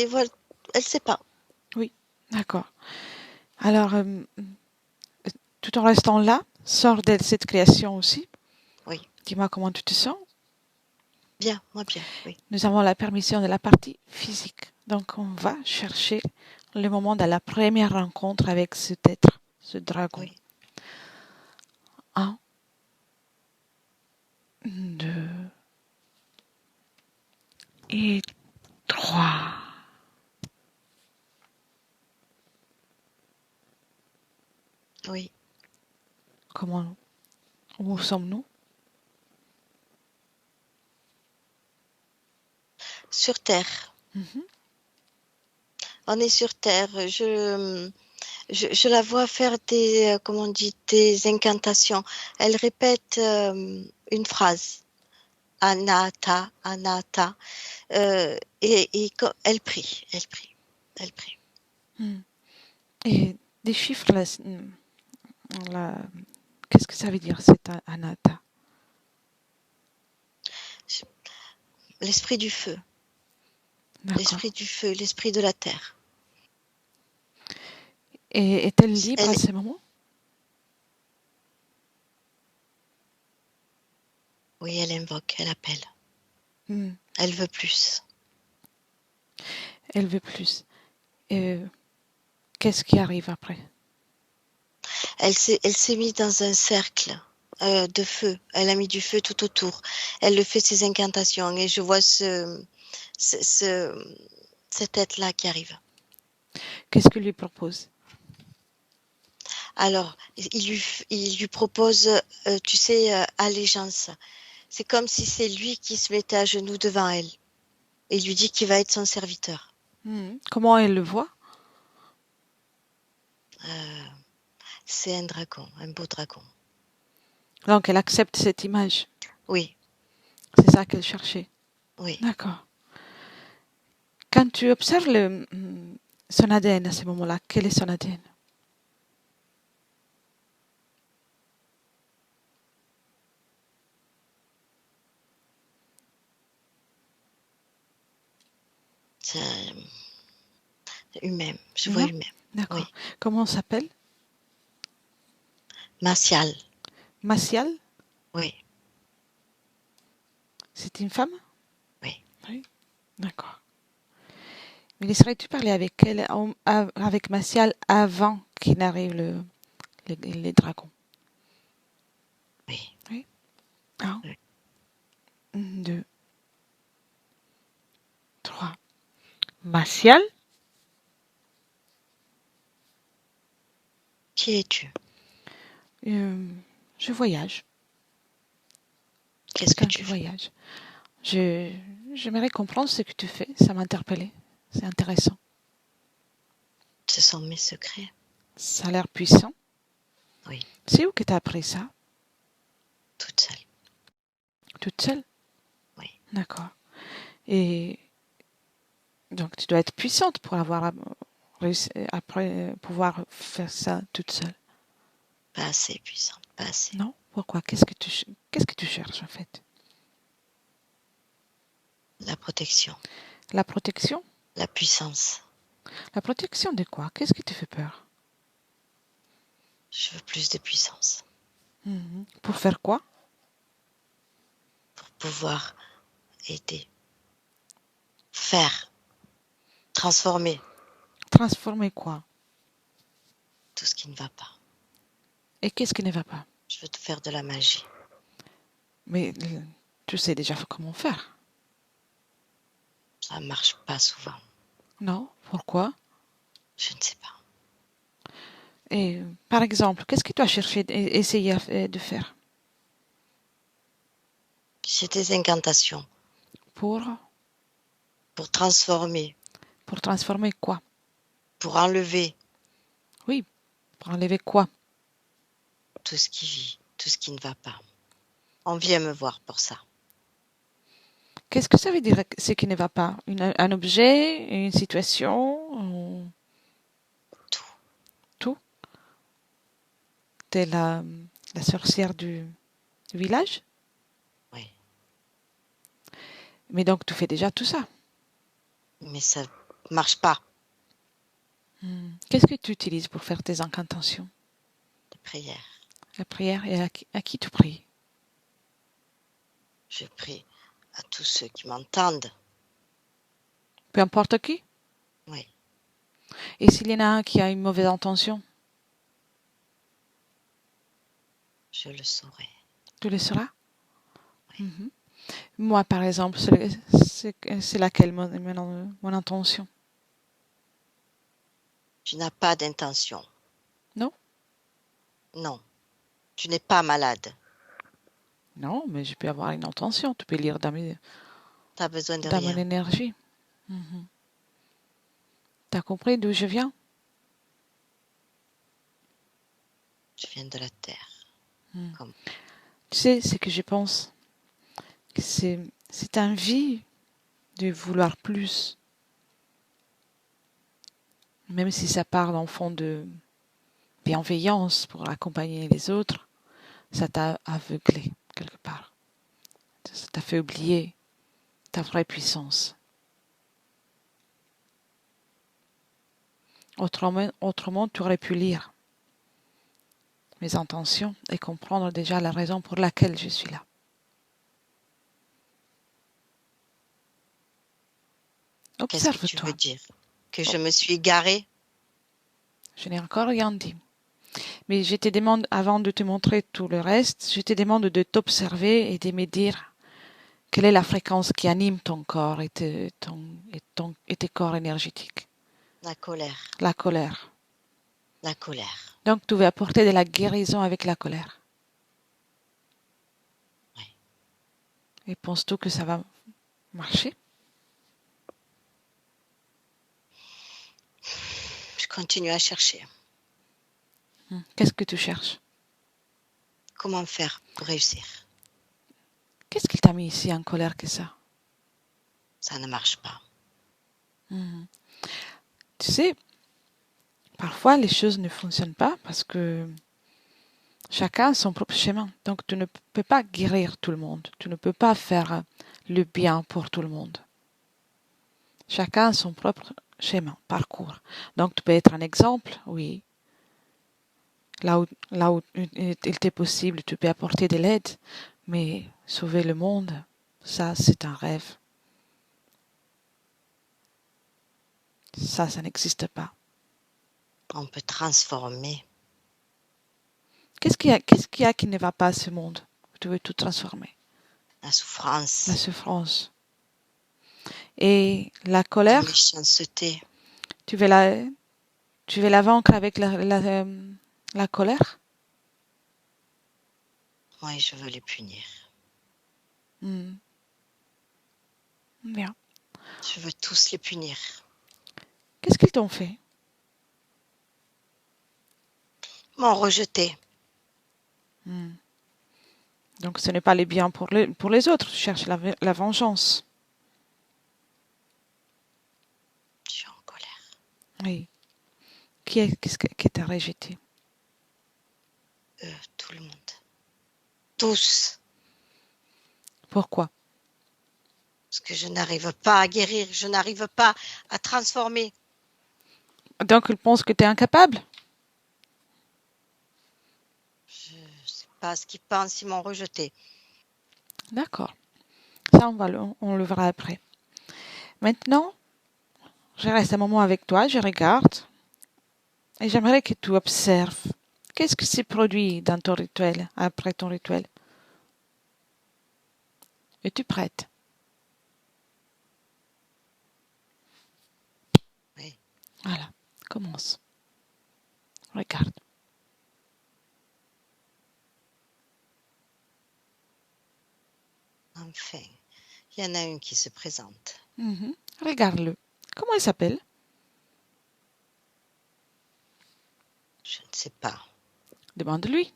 voilà. Elle sait pas. oui, d'accord. Alors, tout en restant là, sors de cette création aussi. Oui. Dis-moi comment tu te sens. Bien, moi bien. Oui. Nous avons la permission de la partie physique. Donc, on va chercher le moment de la première rencontre avec cet être, ce dragon. Oui. 1, 2, Et 3. Oui. Comment, où sommes-nous? Sur Terre. On est sur Terre. Je la vois faire des, comment on dit, des incantations. Elle répète une phrase. Anata, Anata. Et elle prie, elle prie, elle prie. Et des chiffres, là, qu'est-ce que ça veut dire, cet anatta? L'esprit du feu. D'accord. L'esprit du feu, l'esprit de la terre. Et est-elle libre à ce moment? Oui, elle invoque, elle appelle. Elle veut plus. Elle veut plus. Qu'est-ce qui arrive après? Elle s'est mise dans un cercle de feu. Elle a mis du feu tout autour. Elle le fait ses incantations et je vois cette tête-là qui arrive. Qu'est-ce qu'il lui propose? Alors, il lui propose, tu sais, allégeance. C'est comme si c'est lui qui se mettait à genoux devant elle. Et lui dit qu'il va être son serviteur. Comment elle le voit? C'est un dragon, un beau dragon. Donc elle accepte cette image. Oui. C'est ça qu'elle cherchait. Oui. D'accord. Quand tu observes son ADN à ce moment-là, quel est son ADN? C'est humain. Je vois humain. D'accord. Oui. Comment on s'appelle? Martial. Martial? Oui. C'est une femme? Oui. Oui. D'accord. Mais laisserais-tu parler avec elle, avec Martial, avant qu'il n'arrive les dragons? Oui. Oui. 1, Oui. 2, 3. Martial? Qui es-tu? Je voyage. Qu'est-ce que Quand tu tu fais? voyages, j'aimerais comprendre ce que tu fais. Ça m'interpellait. C'est intéressant. Ce sont mes secrets. Ça a l'air puissant. Oui. C'est où que tu as appris ça? Toute seule. Toute seule? Oui. D'accord. Et donc tu dois être puissante pour avoir réussi, après pouvoir faire ça toute seule. Pas assez puissante, pas assez. Non? Pourquoi? Qu'est-ce que tu cherches en fait? La protection. La protection? La puissance. La protection de quoi? Qu'est-ce qui te fait peur? Je veux plus de puissance. Pour faire quoi? Pour pouvoir aider. Faire. Transformer. Transformer quoi? Tout ce qui ne va pas. Et qu'est-ce qui ne va pas? Je veux te faire de la magie. Mais tu sais déjà comment faire. Ça ne marche pas souvent. Non? Pourquoi? Je ne sais pas. Et par exemple, qu'est-ce que tu as cherché, essayé de faire? J'ai des incantations. Pour transformer. Pour transformer quoi? Pour enlever. Oui, pour enlever quoi? Tout ce qui vit, tout ce qui ne va pas. On vient me voir pour ça. Qu'est-ce que ça veut dire, ce qui ne va pas? Un objet, une situation? Tout. Tout? T'es la sorcière du village? Oui. Mais donc tu fais déjà tout ça. Mais ça ne marche pas. Qu'est-ce que tu utilises pour faire tes incantations? Les prières. La prière, et à qui tu pries? Je prie à tous ceux qui m'entendent. Peu importe qui? Oui. Et s'il y en a un qui a une mauvaise intention? Je le saurai. Tu le sauras? Oui. Moi, par exemple, c'est laquelle mon intention? Tu n'as pas d'intention. Non? Non. Tu n'es pas malade. Non, mais je peux avoir une intention. Tu peux lire Tu as besoin de dans mon rien. énergie. Mhm. T'as compris d'où je viens? Je viens de la terre. Mm. Comme Tu sais, ce que je pense, que c'est envie de vouloir plus, même si ça part d'un fond de bienveillance pour accompagner les autres, ça t'a aveuglé quelque part. Ça t'a fait oublier ta vraie puissance. Autrement, tu aurais pu lire mes intentions et comprendre déjà la raison pour laquelle je suis là. qu'est-ce que tu Observe-toi. veux dire? Que je me suis égarée? Je n'ai encore rien dit. Mais je te demande, avant de te montrer tout le reste, je te demande de t'observer et de me dire quelle est la fréquence qui anime ton corps et tes corps énergétiques. La colère. La colère. La colère. Donc, tu veux apporter de la guérison avec la colère. Oui. Et penses-tu que ça va marcher? Je continue à chercher. Qu'est-ce que tu cherches? Comment faire pour réussir? Qu'est-ce qui t'a mis ici en colère que ça? Ça ne marche pas. Tu sais, parfois les choses ne fonctionnent pas parce que chacun a son propre chemin. Donc tu ne peux pas guérir tout le monde. Tu ne peux pas faire le bien pour tout le monde. Chacun a son propre chemin, parcours. Donc tu peux être un exemple, oui. Là où il t'est possible, tu peux apporter de l'aide. Mais sauver le monde, ça c'est un rêve. Ça n'existe pas. On peut transformer. Qu'est-ce qu'il y a qui ne va pas à ce monde? Tu veux tout transformer. La souffrance. La souffrance. Et la La colère, méchanceté. tu veux la vaincre avec la colère? Oui, je veux les punir. Bien. Je veux tous les punir. Qu'est-ce qu'ils t'ont fait? M'ont rejeté. Donc ce n'est pas les biens pour les autres. Tu cherches la vengeance. Je suis en colère. Oui. Qui t'a rejeté? Tout le monde. Tous. Pourquoi? Parce que je n'arrive pas à guérir. Je n'arrive pas à transformer. Donc ils pensent que tu es incapable? Je ne sais pas ce qu'ils pensent. Ils m'ont rejeté. D'accord. Ça, on le verra après. Maintenant, je reste un moment avec toi, je regarde. Et j'aimerais que tu observes. Qu'est-ce qui s'est produit dans ton rituel, après ton rituel? Es-tu prête? Oui. Voilà, commence. Regarde. Enfin, il y en a une qui se présente. Regarde-le. Comment il s'appelle? Je ne sais pas. Demande-lui.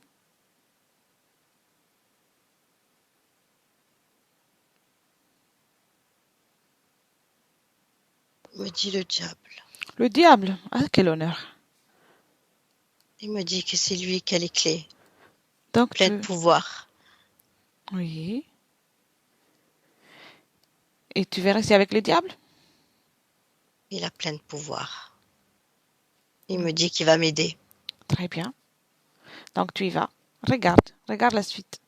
Me dit le diable. Le diable. Ah, quel honneur. Il me dit que c'est lui qui a les clés. Donc Plein de pouvoir. Oui. Et tu veux rester avec le diable? Il a plein de pouvoir. Il me dit qu'il va m'aider. Très bien. Donc tu y vas. Regarde la suite.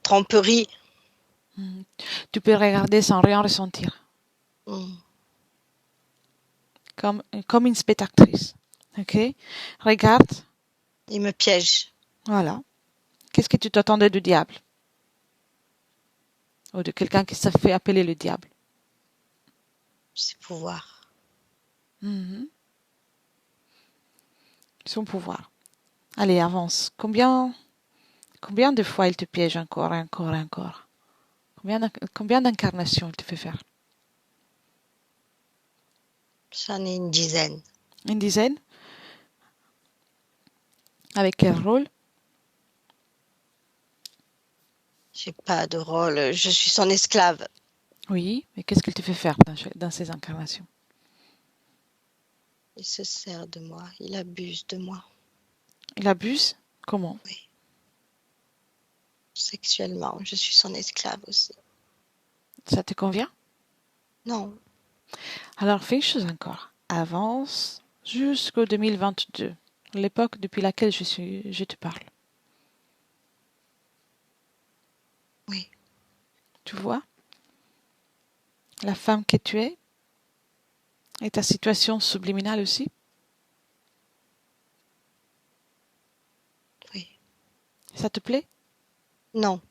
Tromperie. Tu peux regarder sans rien ressentir. Mm. Comme une spectatrice. Ok. Regarde. Il me piège. Voilà. Qu'est-ce que tu t'attendais du diable? Ou de quelqu'un qui se fait appeler le diable? Ses pouvoirs. Mhm. Son pouvoir. Allez, avance. Combien de fois il te piège encore et encore et encore? Combien d'incarnations il te fait faire? J'en ai une dizaine. Une dizaine? Avec quel rôle? J'ai pas de rôle. Je suis son esclave. Oui, mais qu'est-ce qu'il te fait faire dans ces incarnations? Il se sert de moi. Il abuse de moi. Il abuse? Comment? Oui. Sexuellement. Je suis son esclave aussi. Ça te convient? Non. Alors fais une chose encore. Avance jusqu'au 2022, l'époque depuis laquelle je te parle. Oui. Tu vois? La femme que tu es et ta situation subliminale aussi. Oui. Ça te plaît? Non.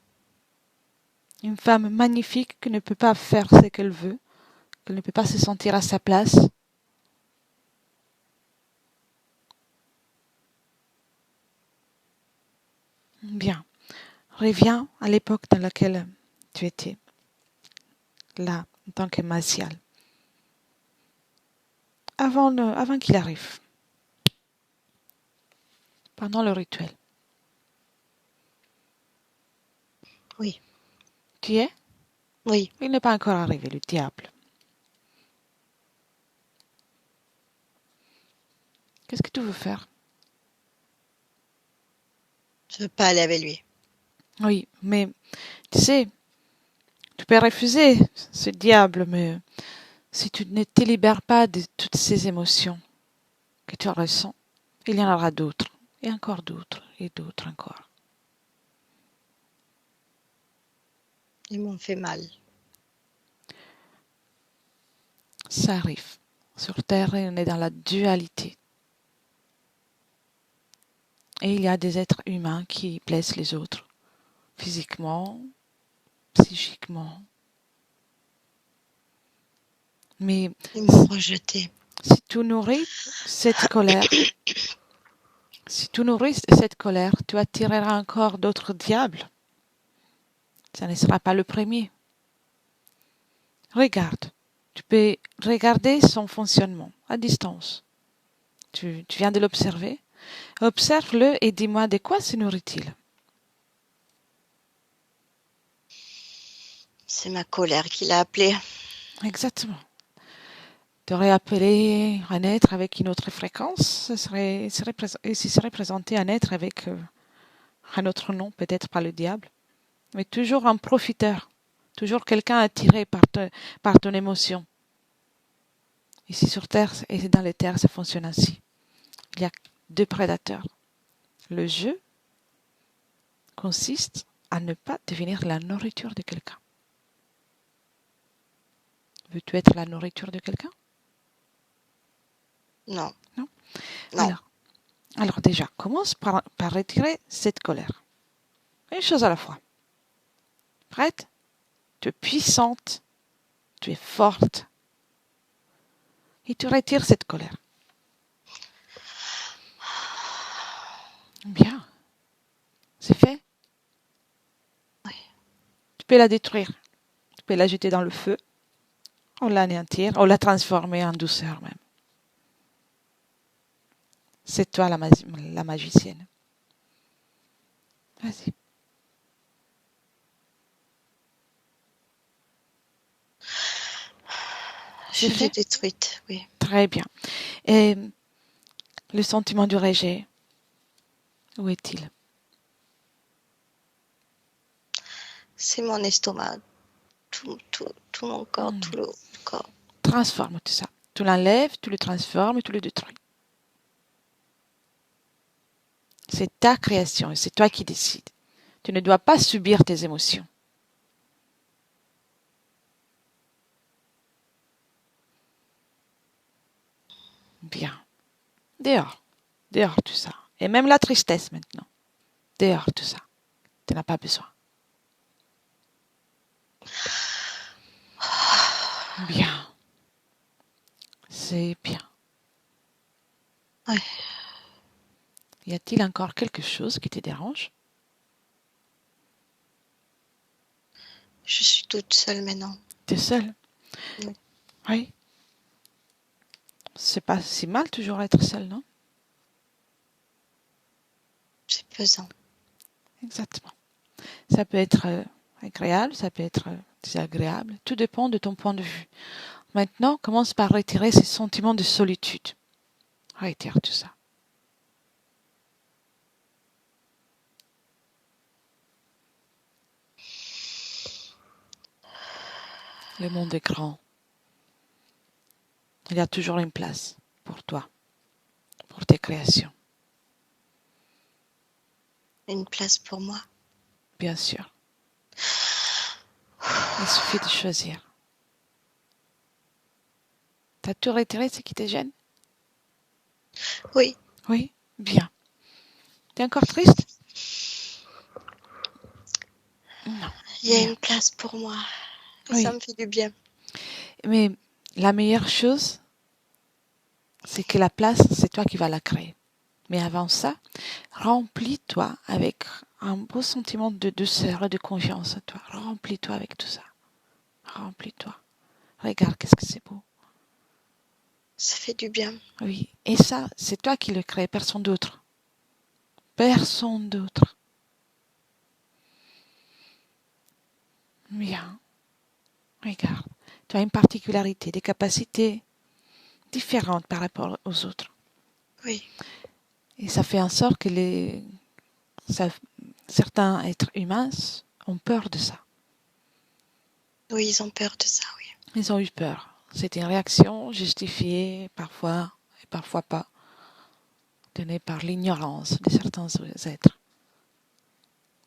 Une femme magnifique qui ne peut pas faire ce qu'elle veut, qui ne peut pas se sentir à sa place. Bien. Reviens à l'époque dans laquelle tu étais, là, en tant que martial. Avant qu'il arrive, pendant le rituel. Oui. Tu y es? Oui. Il n'est pas encore arrivé, le diable. Qu'est-ce que tu veux faire? Je veux pas aller avec lui. Oui, mais tu sais, tu peux refuser ce diable, mais si tu ne te libères pas de toutes ces émotions que tu ressens, il y en aura d'autres, et encore d'autres, et d'autres encore. Ils m'ont fait mal. Ça arrive. Sur Terre, on est dans la dualité. Et il y a des êtres humains qui blessent les autres, physiquement, psychiquement. Mais Ils m'ont rejeté. si tu nourris cette colère, tu attireras encore d'autres diables. Ça ne sera pas le premier. Regarde. Tu peux regarder son fonctionnement à distance. Tu viens de l'observer. Observe-le et dis-moi de quoi se nourrit-il. C'est ma colère qui l'a appelé. Exactement. Tu aurais appelé un être avec une autre fréquence, il serait présenté un être avec un autre nom, peut-être pas le diable, mais toujours un profiteur, toujours quelqu'un attiré par ton émotion. Ici sur Terre et dans les terres, ça fonctionne ainsi. Il y a deux prédateurs. Le jeu consiste à ne pas devenir la nourriture de quelqu'un. Veux-tu être la nourriture de quelqu'un? Non. Non. Non. Alors déjà, commence par retirer cette colère. Une chose à la fois. Prête? Tu es puissante, tu es forte. Et tu retires cette colère. Bien. C'est fait? Oui. Tu peux la détruire. Tu peux la jeter dans le feu, ou l'anéantir, ou la transformer en douceur même. C'est toi la magicienne. Vas-y. Je l'ai détruite, oui. Très bien. Et le sentiment du rejet, où est-il? C'est mon estomac. Tout mon corps, tout le corps. Transforme tout ça. Tu l'enlèves, tu le transformes et tu le détruis. C'est ta création et c'est toi qui décides. Tu ne dois pas subir tes émotions. Bien. Dehors. Dehors tout ça. Et même la tristesse maintenant. Dehors tout ça. Tu n'as pas besoin. Bien. C'est bien. Ouais. Y a-t-il encore quelque chose qui te dérange? Je suis toute seule maintenant. Tu es seule? Oui. Oui. C'est pas si mal toujours être seule, non? C'est pesant. Exactement. Ça peut être agréable, ça peut être désagréable. Tout dépend de ton point de vue. Maintenant, commence par retirer ces sentiments de solitude. Retire tout ça. Le monde est grand. Il y a toujours une place pour toi, pour tes créations, Une place pour moi. bien sûr. Il suffit de choisir. T'as tout retiré ce qui te gêne? Oui. Oui, bien. T'es encore triste? Non. Il y a Bien. une place pour moi. Et Oui. ça me fait du bien. Mais la meilleure chose, c'est que la place, c'est toi qui vas la créer. Mais avant ça, remplis-toi avec un beau sentiment de douceur et de confiance en toi. Remplis-toi avec tout ça. Remplis-toi. Regarde, qu'est-ce que c'est beau. Ça fait du bien. Oui. Et ça, c'est toi qui le crée, personne d'autre. Personne d'autre. Bien. Regarde. Tu as une particularité, des capacités différentes par rapport aux autres. Oui. Et ça fait en sorte que certains êtres humains ont peur de ça. Oui, ils ont peur de ça, oui. Ils ont eu peur. C'est une réaction justifiée parfois et parfois pas, donnée par l'ignorance de certains êtres.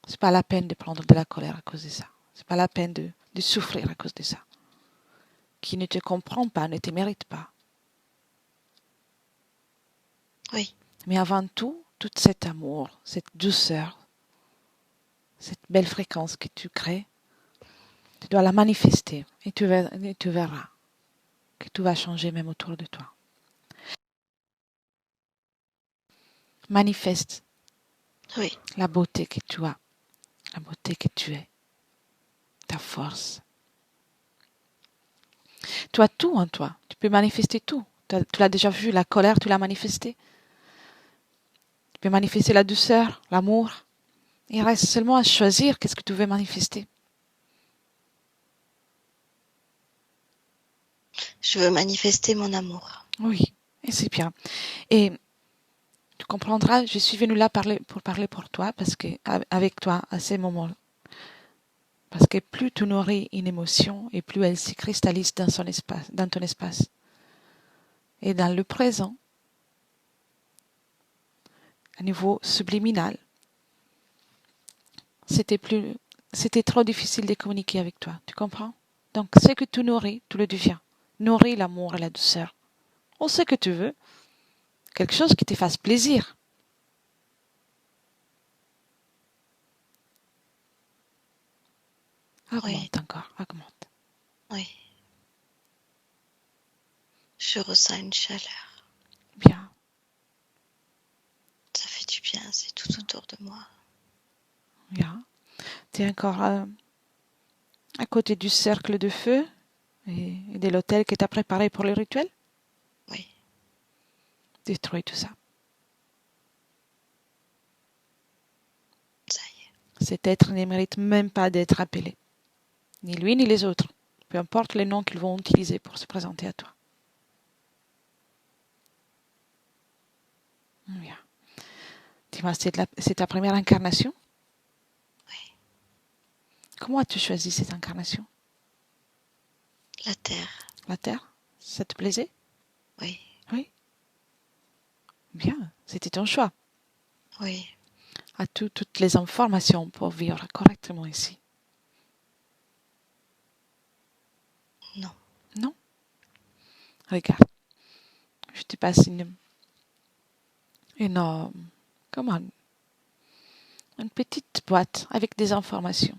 C'est pas la peine de prendre de la colère à cause de ça. C'est pas la peine de souffrir à cause de ça. Qui ne te comprend pas, ne te mérite pas. Oui. Mais avant tout cet amour, cette douceur, cette belle fréquence que tu crées, tu dois la manifester et tu verras que tout va changer même autour de toi. Manifeste Oui. la beauté que tu as, la beauté que tu es, ta force. Tu as tout en toi, tu peux manifester tout. Tu l'as déjà vu, la colère, tu l'as manifestée. Tu peux manifester la douceur, l'amour. Il reste seulement à choisir qu'est-ce que tu veux manifester. Je veux manifester mon amour. Oui, et c'est bien. Et tu comprendras, je suis venue là pour parler pour toi, parce que avec toi, à ces moments-là. Parce que plus tu nourris une émotion, et plus elle se cristallise dans ton espace. Et dans le présent, à niveau subliminal, c'était trop difficile de communiquer avec toi, tu comprends? Donc, ce que tu nourris, tu le deviens. Nourris l'amour et la douceur. On sait que tu veux. Quelque chose qui te fasse plaisir. Augmente encore, augmente. Oui. Je ressens une chaleur. Bien. Ça fait du bien, c'est tout autour de moi. Bien. Tu es encore à côté du cercle de feu et de l'hôtel que tu as préparé pour le rituel? Oui. Détruis tout ça. Ça y est. Cet être ne mérite même pas d'être appelé. Ni lui, ni les autres. Peu importe les noms qu'ils vont utiliser pour se présenter à toi. Bien. Dis-moi, c'est ta première incarnation? Oui. Comment as-tu choisi cette incarnation? La terre. La Terre? Ça te plaisait? Oui. Oui. Bien, c'était ton choix. Oui. As-tu toutes les informations pour vivre correctement ici? Non. Non? Regarde, je te passe comment, une petite boîte avec des informations.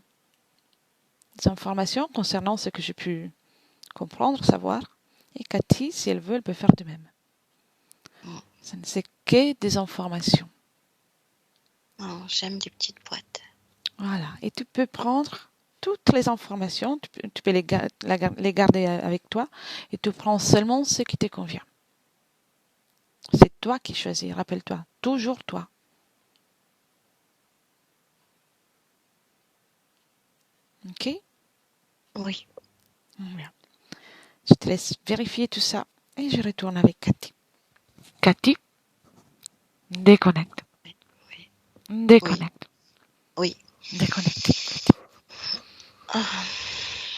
Des informations concernant ce que j'ai pu comprendre, savoir. Et Cathy, si elle veut, elle peut faire de même. Ça ne c'est que des informations. Oh, j'aime les petites boîtes. Voilà. Et tu peux prendre toutes les informations, tu peux les garder avec toi et tu prends seulement ce qui te convient. C'est toi qui choisis, rappelle-toi. Toujours toi. Ok? Oui. Bien. Je te laisse vérifier tout ça et je retourne avec Cathy. Cathy, déconnecte. Oui. Déconnecte. Oui. Déconnecte.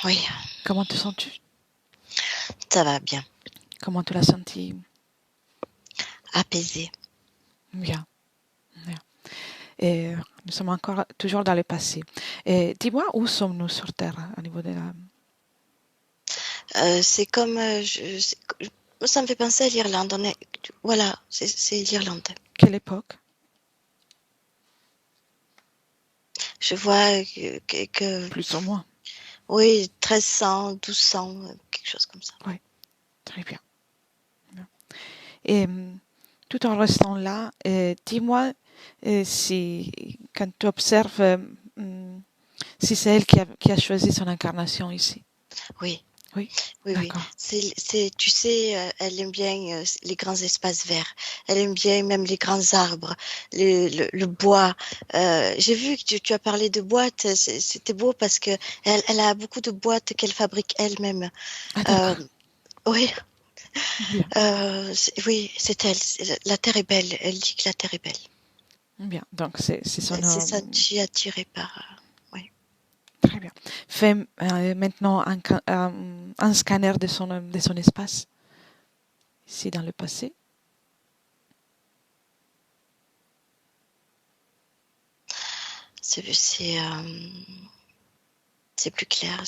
Oui. Comment te sens-tu? Ça va bien. Comment tu l'as senti? Apaisé. Bien. Bien. Et nous sommes encore toujours dans le passé. Et dis-moi, où sommes-nous sur Terre au niveau de la... C'est comme... ça me fait penser à l'Irlande. Voilà, c'est l'Irlande. Quelle époque? Je vois que Plus ou moins. oui, 1300, 1200, quelque chose comme ça. Oui, très bien. Et tout en restant là, dis-moi si, quand tu observes, si c'est elle qui a choisi son incarnation ici. Oui. Oui, Oui, oui. d'accord. Tu sais, elle aime bien les grands espaces verts. Elle aime bien même les grands arbres, le bois. J'ai vu que tu as parlé de boîtes. C'était beau parce que elle a beaucoup de boîtes qu'elle fabrique elle-même. Ah, Euh, d'accord. oui, Bien, oui, c'est elle. La terre est belle. Elle dit que la terre est belle. bien. Donc, c'est son... C'est ça, je suis attirée par. Oui. très bien. Fais maintenant un scanner de son espace, ici dans le passé. C'est plus clair.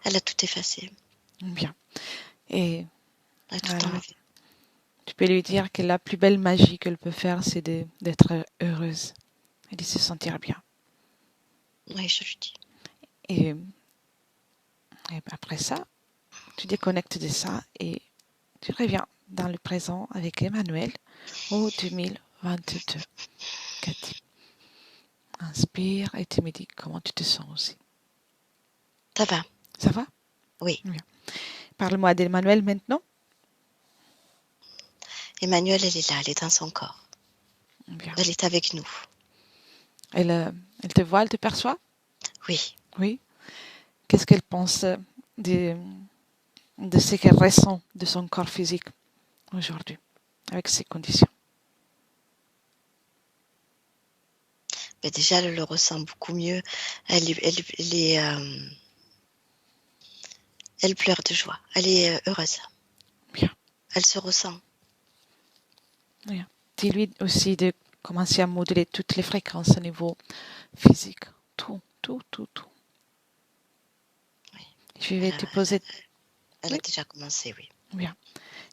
Elle a tout effacé. Bien. Et Elle a tout voilà. enlevé. Tu peux lui dire que la plus belle magie qu'elle peut faire, c'est d'être heureuse et de se sentir bien. Oui, je lui dis. Et, et après ça, tu déconnectes de ça et tu reviens dans le présent avec Emmanuel au 2022. Cathy, inspire et tu me dis comment tu te sens aussi. Ça va. Ça va? Oui. Bien. Parle-moi d'Emmanuel maintenant. Emmanuelle, elle est là, elle est dans son corps. Bien. Elle est avec nous. Elle te voit, elle te perçoit? Oui. Oui. Qu'est-ce qu'elle pense de, de ce qu'elle ressent de son corps physique aujourd'hui, avec ces conditions? Mais déjà, elle le ressent beaucoup mieux. Elle pleure de joie. Elle est heureuse. Bien. Elle se ressent. Bien. Dis-lui aussi de commencer à moduler toutes les fréquences au niveau physique. Tout, tout, tout, tout. Oui. Je vais te poser... Elle Oui, a déjà commencé, oui. bien.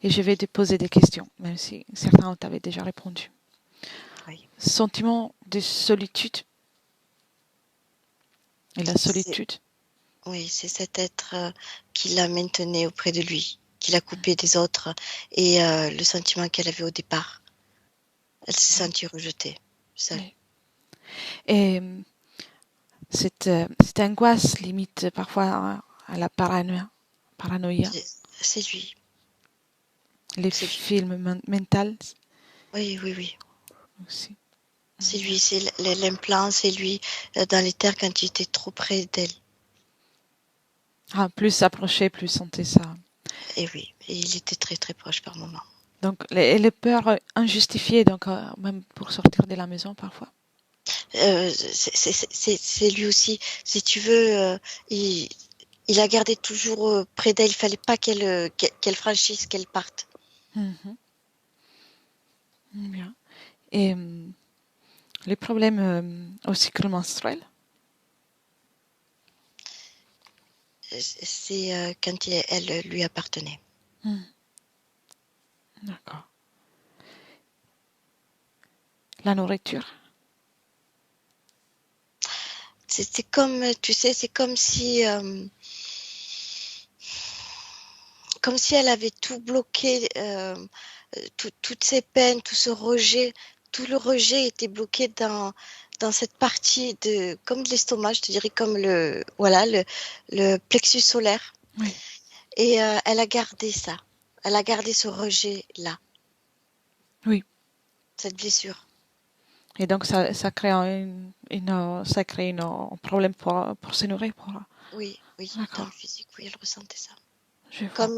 Et je vais te poser des questions, même si certains t'avaient déjà répondu. Oui. Sentiment de solitude. Et la solitude. Oui, c'est cet être qui la maintenait auprès de lui, qui l'a coupée des autres, et le sentiment qu'elle avait au départ. Elle s'est sentie rejetée, seule. Oui. Et cette angoisse limite parfois à la paranoïa. C'est lui. Les C'est lui. films mentaux Oui, oui, oui. aussi. C'est lui, c'est l'implant, c'est lui dans les terres quand il était trop près d'elle. Ah, plus s'approcher, plus sentir ça. Et oui, et il était très très proche par moment. Donc, les peurs injustifiées, donc, même pour sortir de la maison parfois. C'est lui aussi, si tu veux, il a gardé toujours près d'elle. Il fallait pas qu'elle franchisse, qu'elle parte. Mhm. Bien. Et les problèmes au cycle menstruel. C'est quand elle lui appartenait. Hmm. D'accord. La nourriture. C'était comme, tu sais, c'est comme si elle avait tout bloqué, toutes ses peines, tout ce rejet, tout le rejet était bloqué dans cette partie comme de l'estomac, je te dirais comme le plexus solaire. Oui. Et elle a gardé ça. Elle a gardé ce rejet-là. Oui. Cette blessure. Et donc, ça crée un problème pour se nourrir. Oui, D'accord. dans le physique, oui, elle ressentait ça. Je vois. Comme,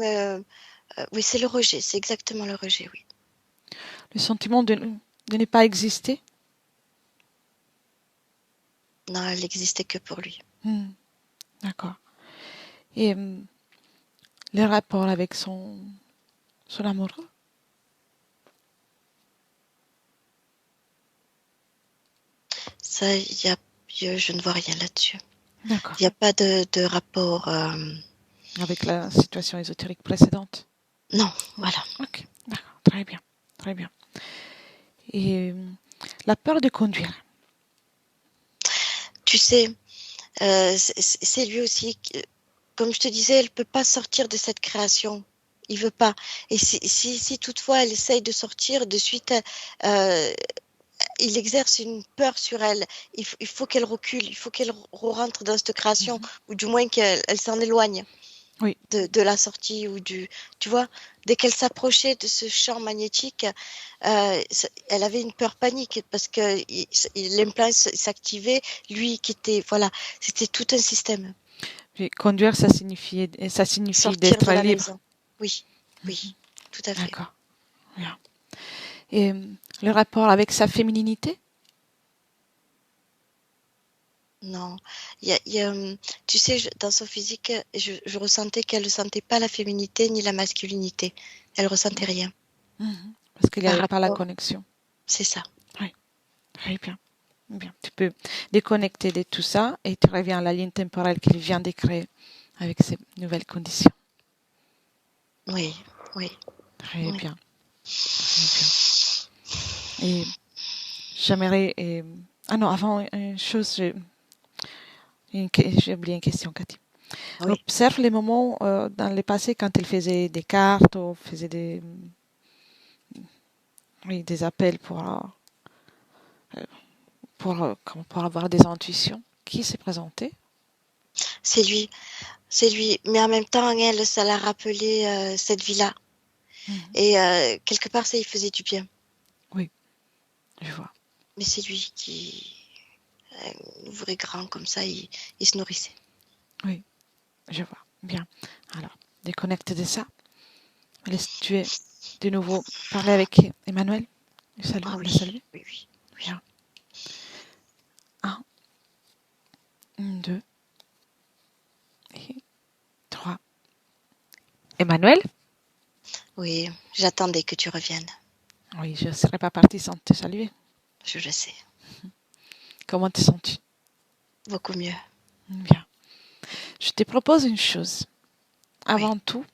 oui, c'est le rejet, c'est exactement le rejet, oui. Le sentiment de ne pas exister. Non, elle n'existait que pour lui. D'accord. Et le rapport avec son amoureux. Ça, je ne vois rien là-dessus. D'accord. Il n'y a pas de rapport. Avec la situation ésotérique précédente. Non, voilà. Ok, d'accord. Très bien. Très bien. Et la peur de conduire. Tu sais, c'est lui aussi, comme je te disais, elle ne peut pas sortir de cette création. Il veut pas. Et si toutefois elle essaye de sortir, de suite, il exerce une peur sur elle. Il faut qu'elle recule, il faut qu'elle rentre dans cette création, ou du moins qu'elle s'en éloigne. Oui. De la sortie tu vois, dès qu'elle s'approchait de ce champ magnétique, elle avait une peur panique parce que l'implant s'activait, lui qui était, voilà, c'était tout un système. Puis conduire, ça signifie Sortir d'être de la libre. maison. Oui, tout à fait. D'accord. Bien. Et le rapport avec sa fémininité. Non, tu sais, dans son physique, je ressentais qu'elle ne sentait pas la féminité ni la masculinité. Elle ressentait rien. Parce qu'il n'y Par avait pas la rapport, connexion. c'est ça. Oui. Très bien. Bien. Tu peux déconnecter de tout ça et tu reviens à la ligne temporelle qu'il vient de créer avec ces nouvelles conditions. Oui. Très Oui. bien. Très bien. Et j'aimerais. Ah non, avant une chose, j'ai oublié une question, Cathy. Oui. Observe les moments dans le passé quand elle faisait des cartes ou faisait des appels pour avoir des intuitions. Qui s'est présenté? C'est lui. Mais en même temps, elle, ça l'a rappelé cette vie-là. Et quelque part, ça lui faisait du bien. Oui, je vois. Mais c'est lui qui ouvrait grand comme ça, il se nourrissait. Oui, je vois. Bien. Alors, déconnecte de ça. Laisse-tu de nouveau parler avec Emmanuel. Salut, Ah le salut. oui. Bien. 1, 2 et 3. Emmanuel? Oui, j'attendais que tu reviennes. Oui, je ne serais pas partie sans te saluer. Je le sais. Comment te sens-tu? Beaucoup mieux. Bien. Je te propose une chose. Avant tout,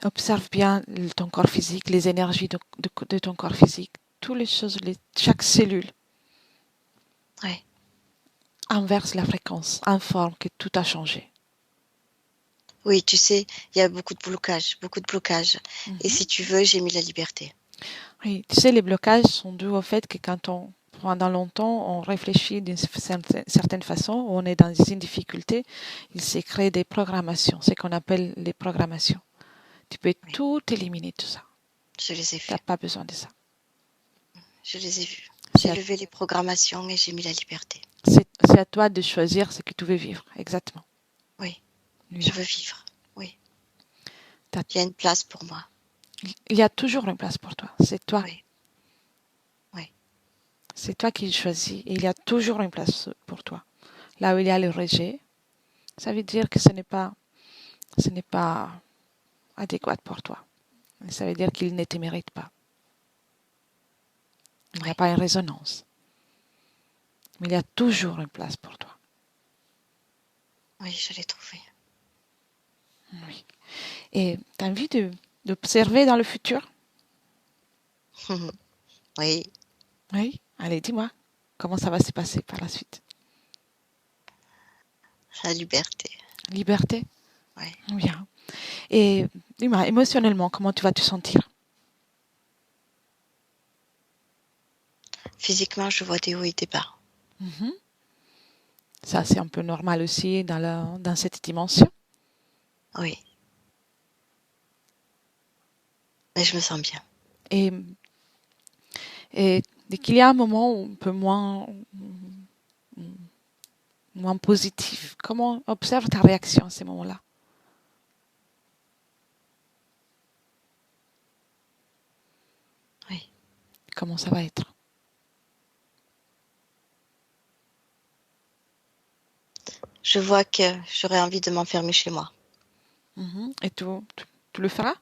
observe bien ton corps physique, les énergies de ton corps physique, toutes les choses, chaque cellule. Oui. Inverse la fréquence, informe que tout a changé. Oui, tu sais, il y a beaucoup de blocages. Et si tu veux, j'ai mis la liberté. Oui, tu sais, les blocages sont dus au fait que pendant longtemps, on réfléchit d'une certaine façon, ou on est dans une difficulté, il s'est créé des programmations, ce qu'on appelle les programmations. Tu peux tout éliminer, tout ça. Je les ai vus. Tu n'as pas besoin de ça. Je les ai vus. J'ai levé les programmations et j'ai mis la liberté. C'est à toi de choisir ce que tu veux vivre, exactement. Oui. Je veux vivre, oui. Il y a une place pour moi. Il y a toujours une place pour toi. C'est toi. Oui. C'est toi qui choisis. Et il y a toujours une place pour toi. Là où il y a le rejet, ça veut dire que ce n'est pas adéquat pour toi. Ça veut dire qu'il ne te mérite pas. Il n'y a pas une résonance. Mais il y a toujours une place pour toi. Oui, je l'ai trouvé. Oui. Et tu as envie d'observer dans le futur? Oui. Oui. Allez, dis-moi, comment ça va se passer par la suite? La liberté. Liberté? Ouais. Bien. Et dis-moi, émotionnellement, comment tu vas te sentir? Physiquement, je vois des hauts et des bas. Mhm. Ça, c'est un peu normal aussi dans cette dimension. Oui. Mais je me sens bien. Et, et dès qu'il y a un moment un peu moins positif, comment observe ta réaction à ces moments-là? Oui. Comment ça va être? Je vois que j'aurais envie de m'enfermer chez moi. Mhm. Et tu le feras?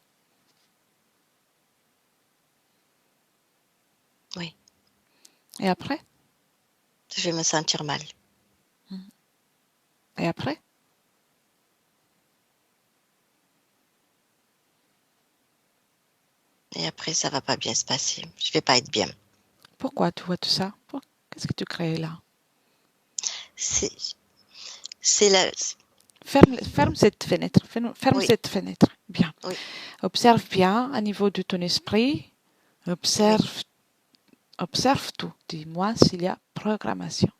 Oui. Et après? Je vais me sentir mal. Et après? Et après, ça va pas bien se passer. Je vais pas être bien. Pourquoi tu vois tout ça? Qu'est-ce que tu crées là? C'est, c'est la, Ferme cette fenêtre. Ferme oui, cette fenêtre. Bien. oui, Observe bien à niveau de ton esprit. oui, Observe, observe tout. Dis-moi s'il y a programmation.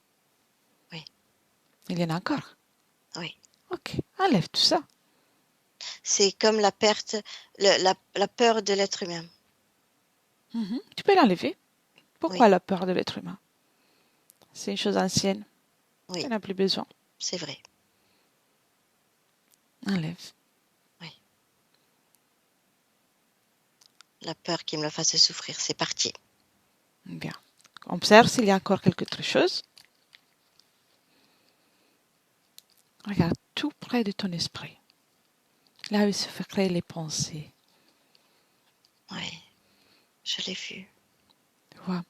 oui, Il y en a encore. oui. Ok. Enlève tout ça. C'est comme la perte, la peur de l'être humain. Mhm. Tu peux l'enlever. Oui, Pourquoi la peur de l'être humain? C'est une chose ancienne. Tu oui, n'en as plus besoin. c'est vrai. Enlève. Oui. La peur qu'il me le fasse souffrir, c'est parti. Bien. Observe s'il y a encore quelque chose. Regarde tout près de ton esprit. Là où se fait créer les pensées. Oui, je l'ai vu. Tu vois,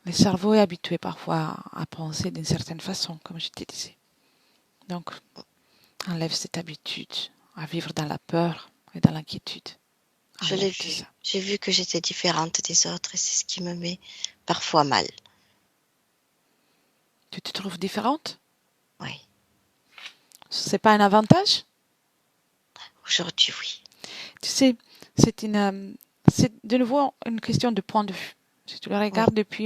le cerveau est habitué parfois à penser d'une certaine façon, comme je te disais. Donc, enlève cette habitude à vivre dans la peur et dans l'inquiétude. Je l'ai Enlève tout vu. ça. J'ai vu que j'étais différente des autres et c'est ce qui me met parfois mal. Tu te trouves différente? Oui, C'est pas un avantage? aujourd'hui, oui. Tu sais, c'est de nouveau une question de point de vue. Si tu le Oui, regardes depuis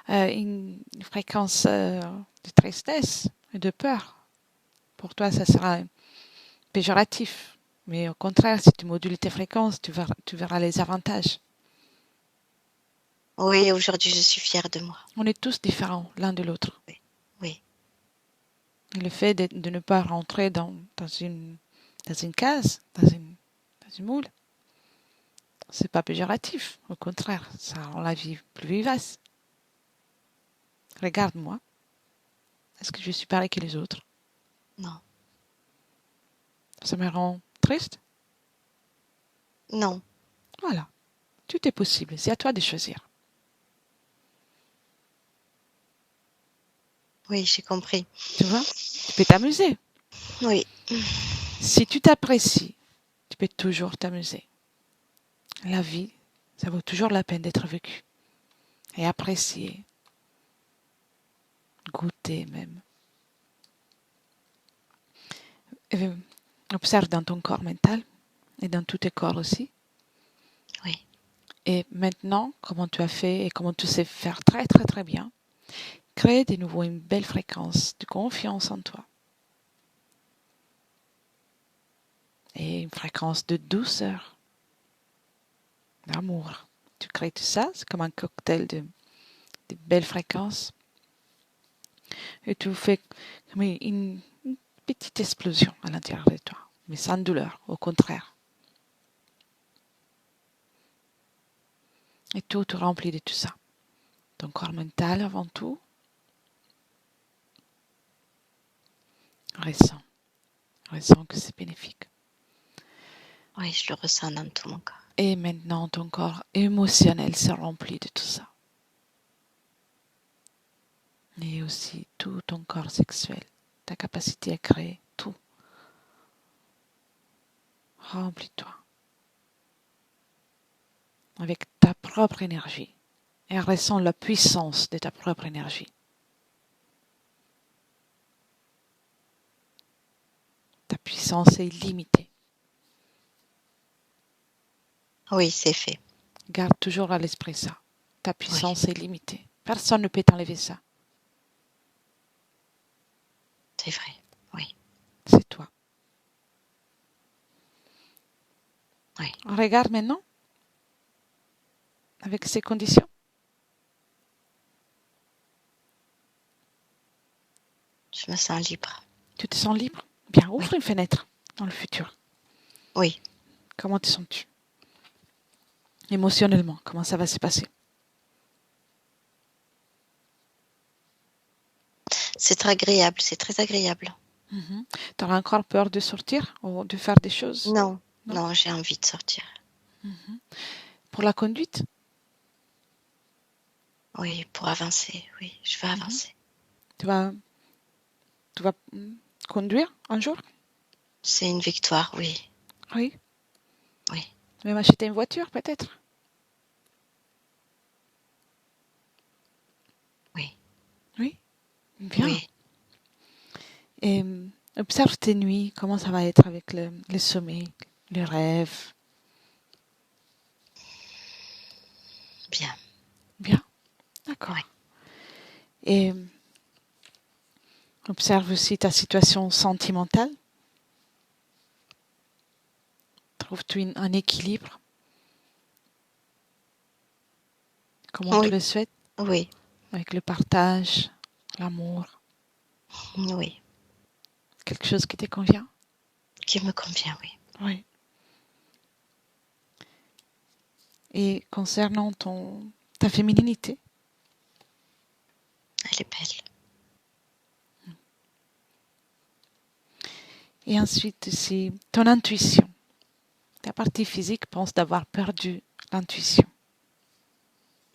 une fréquence de tristesse et de peur, pour toi, ça sera péjoratif. Mais au contraire, si tu modules tes fréquences, tu verras les avantages. oui, aujourd'hui, je suis fière de moi. On est tous différents l'un de l'autre. Oui, oui, Et le fait de ne pas rentrer dans une case, dans une moule, c'est pas péjoratif. Au contraire, ça rend la vie plus vivace. Regarde-moi. Est-ce que je suis pareil que les autres? non, Ça me rend triste? non, Voilà. Tout est possible. C'est à toi de choisir. oui, j'ai compris. Tu vois? Tu peux t'amuser. Oui, Si tu t'apprécies, tu peux toujours t'amuser. La vie, ça vaut toujours la peine d'être vécue. Et apprécier, goûter même. Et observe dans ton corps mental et dans tous tes corps aussi. oui, Et maintenant, comment tu as fait et comment tu sais faire très très très bien, crée de nouveau une belle fréquence de confiance en toi. Et une fréquence de douceur, d'amour. Tu crées tout ça, c'est comme un cocktail de belles fréquences. Et tu fais comme une petite explosion à l'intérieur de toi, mais sans douleur, au contraire. Et tout te remplit de tout ça. Ton corps mental avant tout, ressent, ressent que c'est bénéfique. oui, je le ressens dans tout mon corps. Et maintenant, ton corps émotionnel se remplit de tout ça. Et aussi tout ton corps sexuel, ta capacité à créer, tout. Remplis-toi avec ta propre énergie et ressens la puissance de ta propre énergie. Ta puissance est illimitée. Oui, c'est fait. Garde toujours à l'esprit ça. Ta Oui, puissance est limitée. Personne ne peut t'enlever ça. c'est vrai. Oui, C'est toi. oui. Regarde maintenant avec ces conditions. Je me sens libre. Tu te sens libre? Bien, ouvre Oui, une fenêtre dans le futur. oui. Comment te sens-tu? Émotionnellement, comment ça va se passer? C'est très agréable, c'est très agréable. Tu auras encore peur de sortir ou de faire des choses? Non, Non? non, j'ai envie de sortir. Pour la conduite? Oui, pour avancer. Oui, je veux Mhm. avancer. Tu vas, tu vas conduire un jour? C'est une victoire, oui, Oui. oui, Même acheter une voiture peut-être? oui, Oui. Bien. oui. Et observe tes nuits, comment ça va être avec le sommeil, les rêves. Bien, Bien, d'accord. oui. Et observe aussi ta situation sentimentale. Trouves-tu un équilibre, comment tu Oui, le souhaites, oui, avec le partage, l'amour, oui. quelque chose qui te convient? Qui me convient, oui. Oui. Et concernant ta fémininité, Elle est belle. et ensuite aussi ton intuition. Ta partie physique pense d'avoir perdu l'intuition.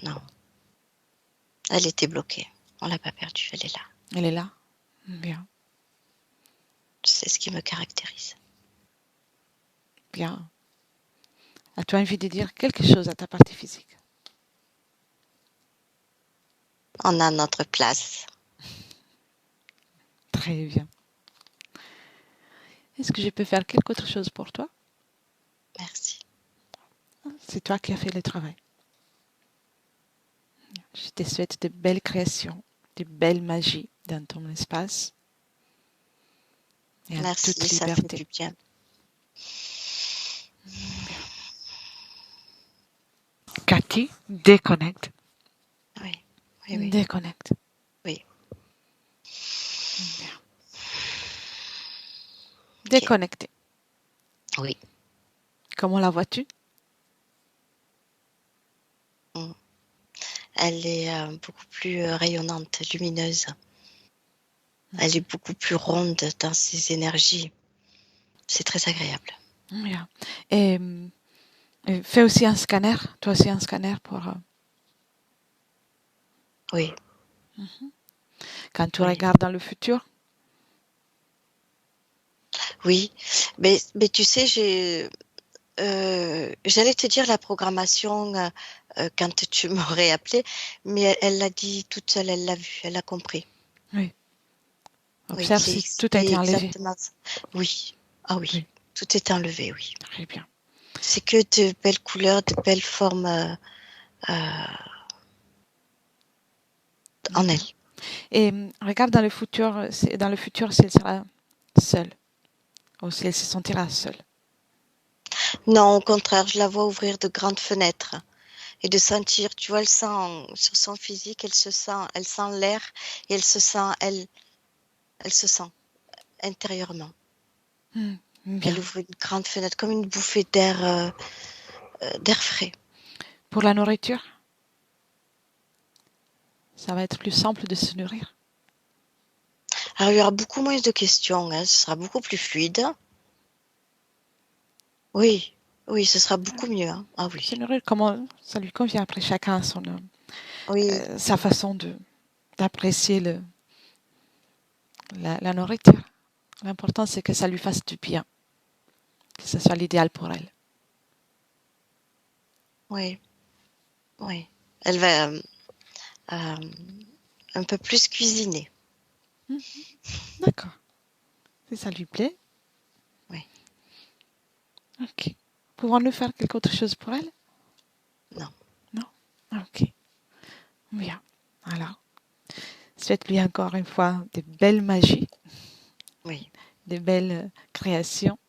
Non, elle était bloquée. On l'a pas perdue, elle est là. Elle est là? Bien, C'est ce qui me caractérise. bien. As-tu envie de dire quelque chose à ta partie physique? On a notre place. Très bien. Est-ce que je peux faire quelque autre chose pour toi? Merci. C'est toi qui as fait le travail. Je te souhaite de belles créations, de belles magies dans ton espace et en toute Merci, ça fait liberté. du bien. Bien. Cathy, déconnecte. Oui, oui, oui, Déconnecte. oui. Bien. Ok. Déconnectée. Oui. Comment la vois-tu? Mm. Elle est beaucoup plus rayonnante, lumineuse. Elle est beaucoup plus ronde dans ses énergies. C'est très agréable. Bien. Et fais aussi un scanner, toi aussi un scanner pour Oui, quand tu oui, regardes dans le futur. oui. Mais tu sais, j'allais te dire la programmation quand tu m'aurais appelé, mais elle l'a dit toute seule, elle l'a vu, elle a compris. Oui. Oui, Observe si tout a c'est été enlevé. exactement ça. Oui, ah oui, Oui. tout est enlevé, oui. Très bien. C'est que de belles couleurs, de belles formes en elle. Et regarde dans le futur si elle sera seule ou si elle se sentira seule. Non, au contraire, je la vois ouvrir de grandes fenêtres et de sentir, tu vois, elle sent sur son physique, elle sent l'air et elle se sent intérieurement. Elle Bien. ouvre une grande fenêtre comme une bouffée d'air frais. Pour la nourriture, ça va être plus simple de se nourrir. Alors, il y aura beaucoup moins de questions, hein, ce sera beaucoup plus fluide. Oui, oui, ce sera beaucoup mieux, hein. Ah Se oui, nourrir comme ça lui convient. Après, chacun a oui, sa façon d'apprécier la nourriture. L'important, c'est que ça lui fasse du bien, que ce soit l'idéal pour elle. oui, oui. Elle va un peu plus cuisiner. D'accord. Si ça lui plaît. Oui. Ok. Pouvons-nous faire quelque autre chose pour elle? Non. Non? Ok. Bien. Alors, souhaite-lui encore une fois de belles magies, Oui. de belles créations.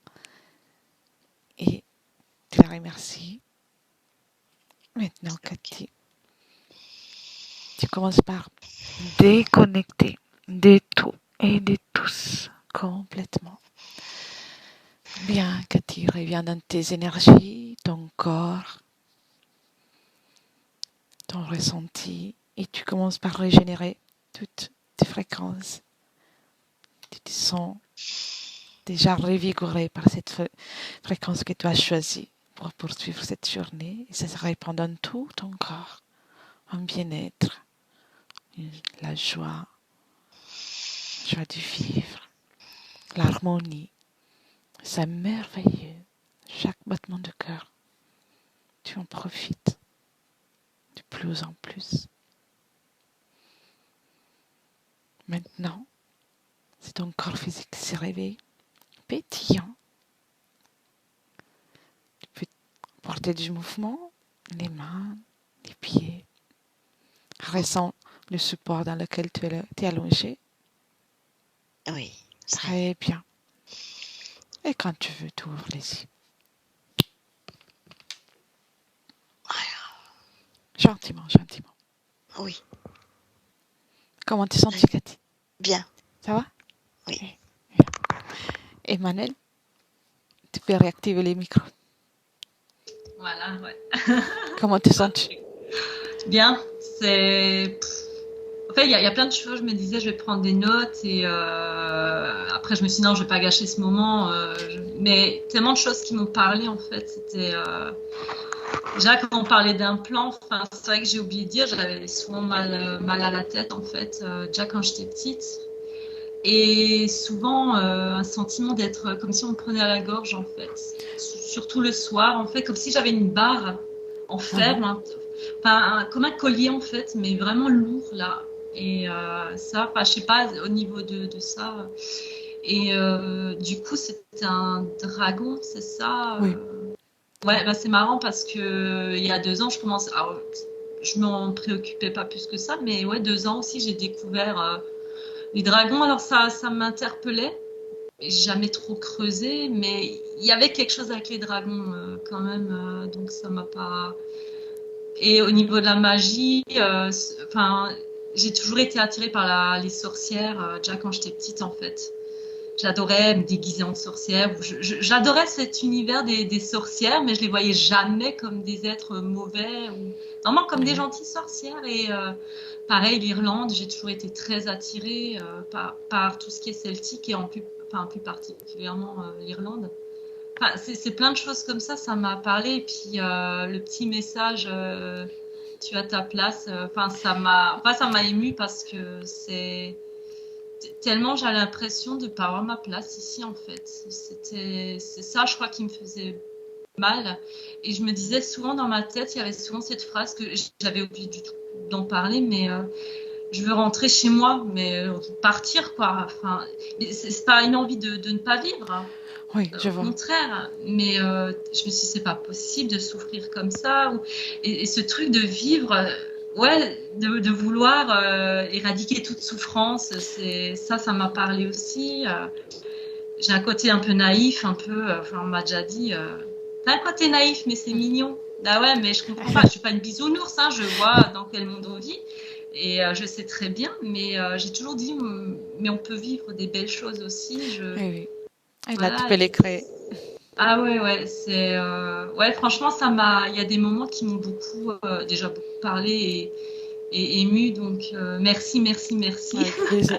Et tu la remercies. Maintenant, Cathy, tu commences par déconnecter de tout et de tous complètement. Bien, Cathy, reviens dans tes énergies, ton corps, ton ressenti, et tu commences par régénérer toutes tes fréquences. Tu te sens déjà revigoré par cette fréquence que tu as choisie pour poursuivre cette journée. Et ça se répand dans tout ton corps, un bien-être, la joie de vivre, l'harmonie. C'est merveilleux. Chaque battement de cœur, tu en profites de plus en plus. Maintenant, c'est ton corps physique qui se réveille, pétillant. Tu peux porter du mouvement, les mains, les pieds. Ressens le support dans lequel tu es allongé. Oui. Très bien. Et quand tu veux, tu ouvres les yeux. Gentiment, gentiment. Oui. Comment te sens-tu, Cathy? Bien. Ça va? Oui. Emmanuel, tu peux réactiver les micros. Voilà, ouais. Comment te sens-tu? Bien, c'est... En fait, il y a plein de choses. Je me disais, je vais prendre des notes et après, je me suis dit, non, je vais pas gâcher ce moment. Mais tellement de choses qui m'ont parlé, en fait. C'était... Déjà, quand on parlait d'implants, enfin, c'est vrai que j'ai oublié de dire, j'avais souvent mal à la tête, en fait, déjà quand j'étais petite. Et souvent, un sentiment d'être comme si on me prenait à la gorge, en fait. Surtout le soir, en fait, comme si j'avais une barre en fer, enfin, comme un collier, en fait, mais vraiment lourd, là. Et ça, enfin, je sais pas, au niveau de ça. Et du coup, c'était un dragon, c'est ça? Oui. Ouais, bah, c'est marrant parce que il y a 2 ans, je commence. Alors, je m'en préoccupais pas plus que ça, mais ouais, 2 ans aussi, j'ai découvert les dragons. Alors ça m'interpellait. J'ai jamais trop creusé, mais il y avait quelque chose avec les dragons quand même, donc ça m'a pas. Et au niveau de la magie, enfin, j'ai toujours été attirée par les sorcières, déjà quand j'étais petite en fait. J'adorais me déguiser en sorcière. J'adorais cet univers des sorcières, mais je les voyais jamais comme des êtres mauvais ou vraiment comme des gentilles sorcières. Et pareil, l'Irlande, j'ai toujours été très attirée par tout ce qui est celtique et plus particulièrement l'Irlande. Enfin, c'est plein de choses comme ça m'a parlé. Et puis le petit message, tu as ta place. Enfin, ça m'a émue parce que c'est tellement j'ai l'impression de ne pas avoir ma place ici en fait. C'est ça, je crois, qui me faisait mal. Et je me disais souvent dans ma tête, il y avait souvent cette phrase que j'avais oublié du tout d'en parler, mais je veux rentrer chez moi, mais partir quoi. Enfin, c'est pas une envie de ne pas vivre. Hein. Oui, je vois. Au contraire, mais je me suis dit c'est pas possible de souffrir comme ça. Et ce truc de vivre, ouais, de vouloir éradiquer toute souffrance, ça m'a parlé aussi. J'ai un côté un peu naïf, un peu, enfin on m'a déjà dit, t'as un côté naïf mais c'est mignon. Ah ouais, mais je comprends pas, je suis pas une bisounours, hein, je vois dans quel monde on vit. Et je sais très bien, mais j'ai toujours dit, mais on peut vivre des belles choses aussi. Oui. Et là, Voilà, tu peux les créer. Ah ouais, c'est ouais, franchement, il y a des moments qui m'ont déjà beaucoup parlé et ému, donc merci. Avec plaisir.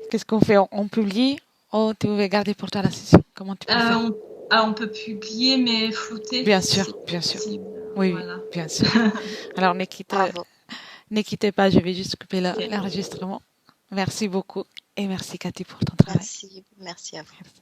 Qu'est-ce qu'on fait? On publie ou tu veux garder pour toi la session? Comment tu préfères? On peut publier, mais flouter, Bien si sûr, c'est bien sûr. possible. Oui, Voilà. bien sûr. Alors, Bravo. ne quittez pas, je vais juste couper l'enregistrement. Merci beaucoup et merci Cathy pour ton travail. Merci à vous. Merci.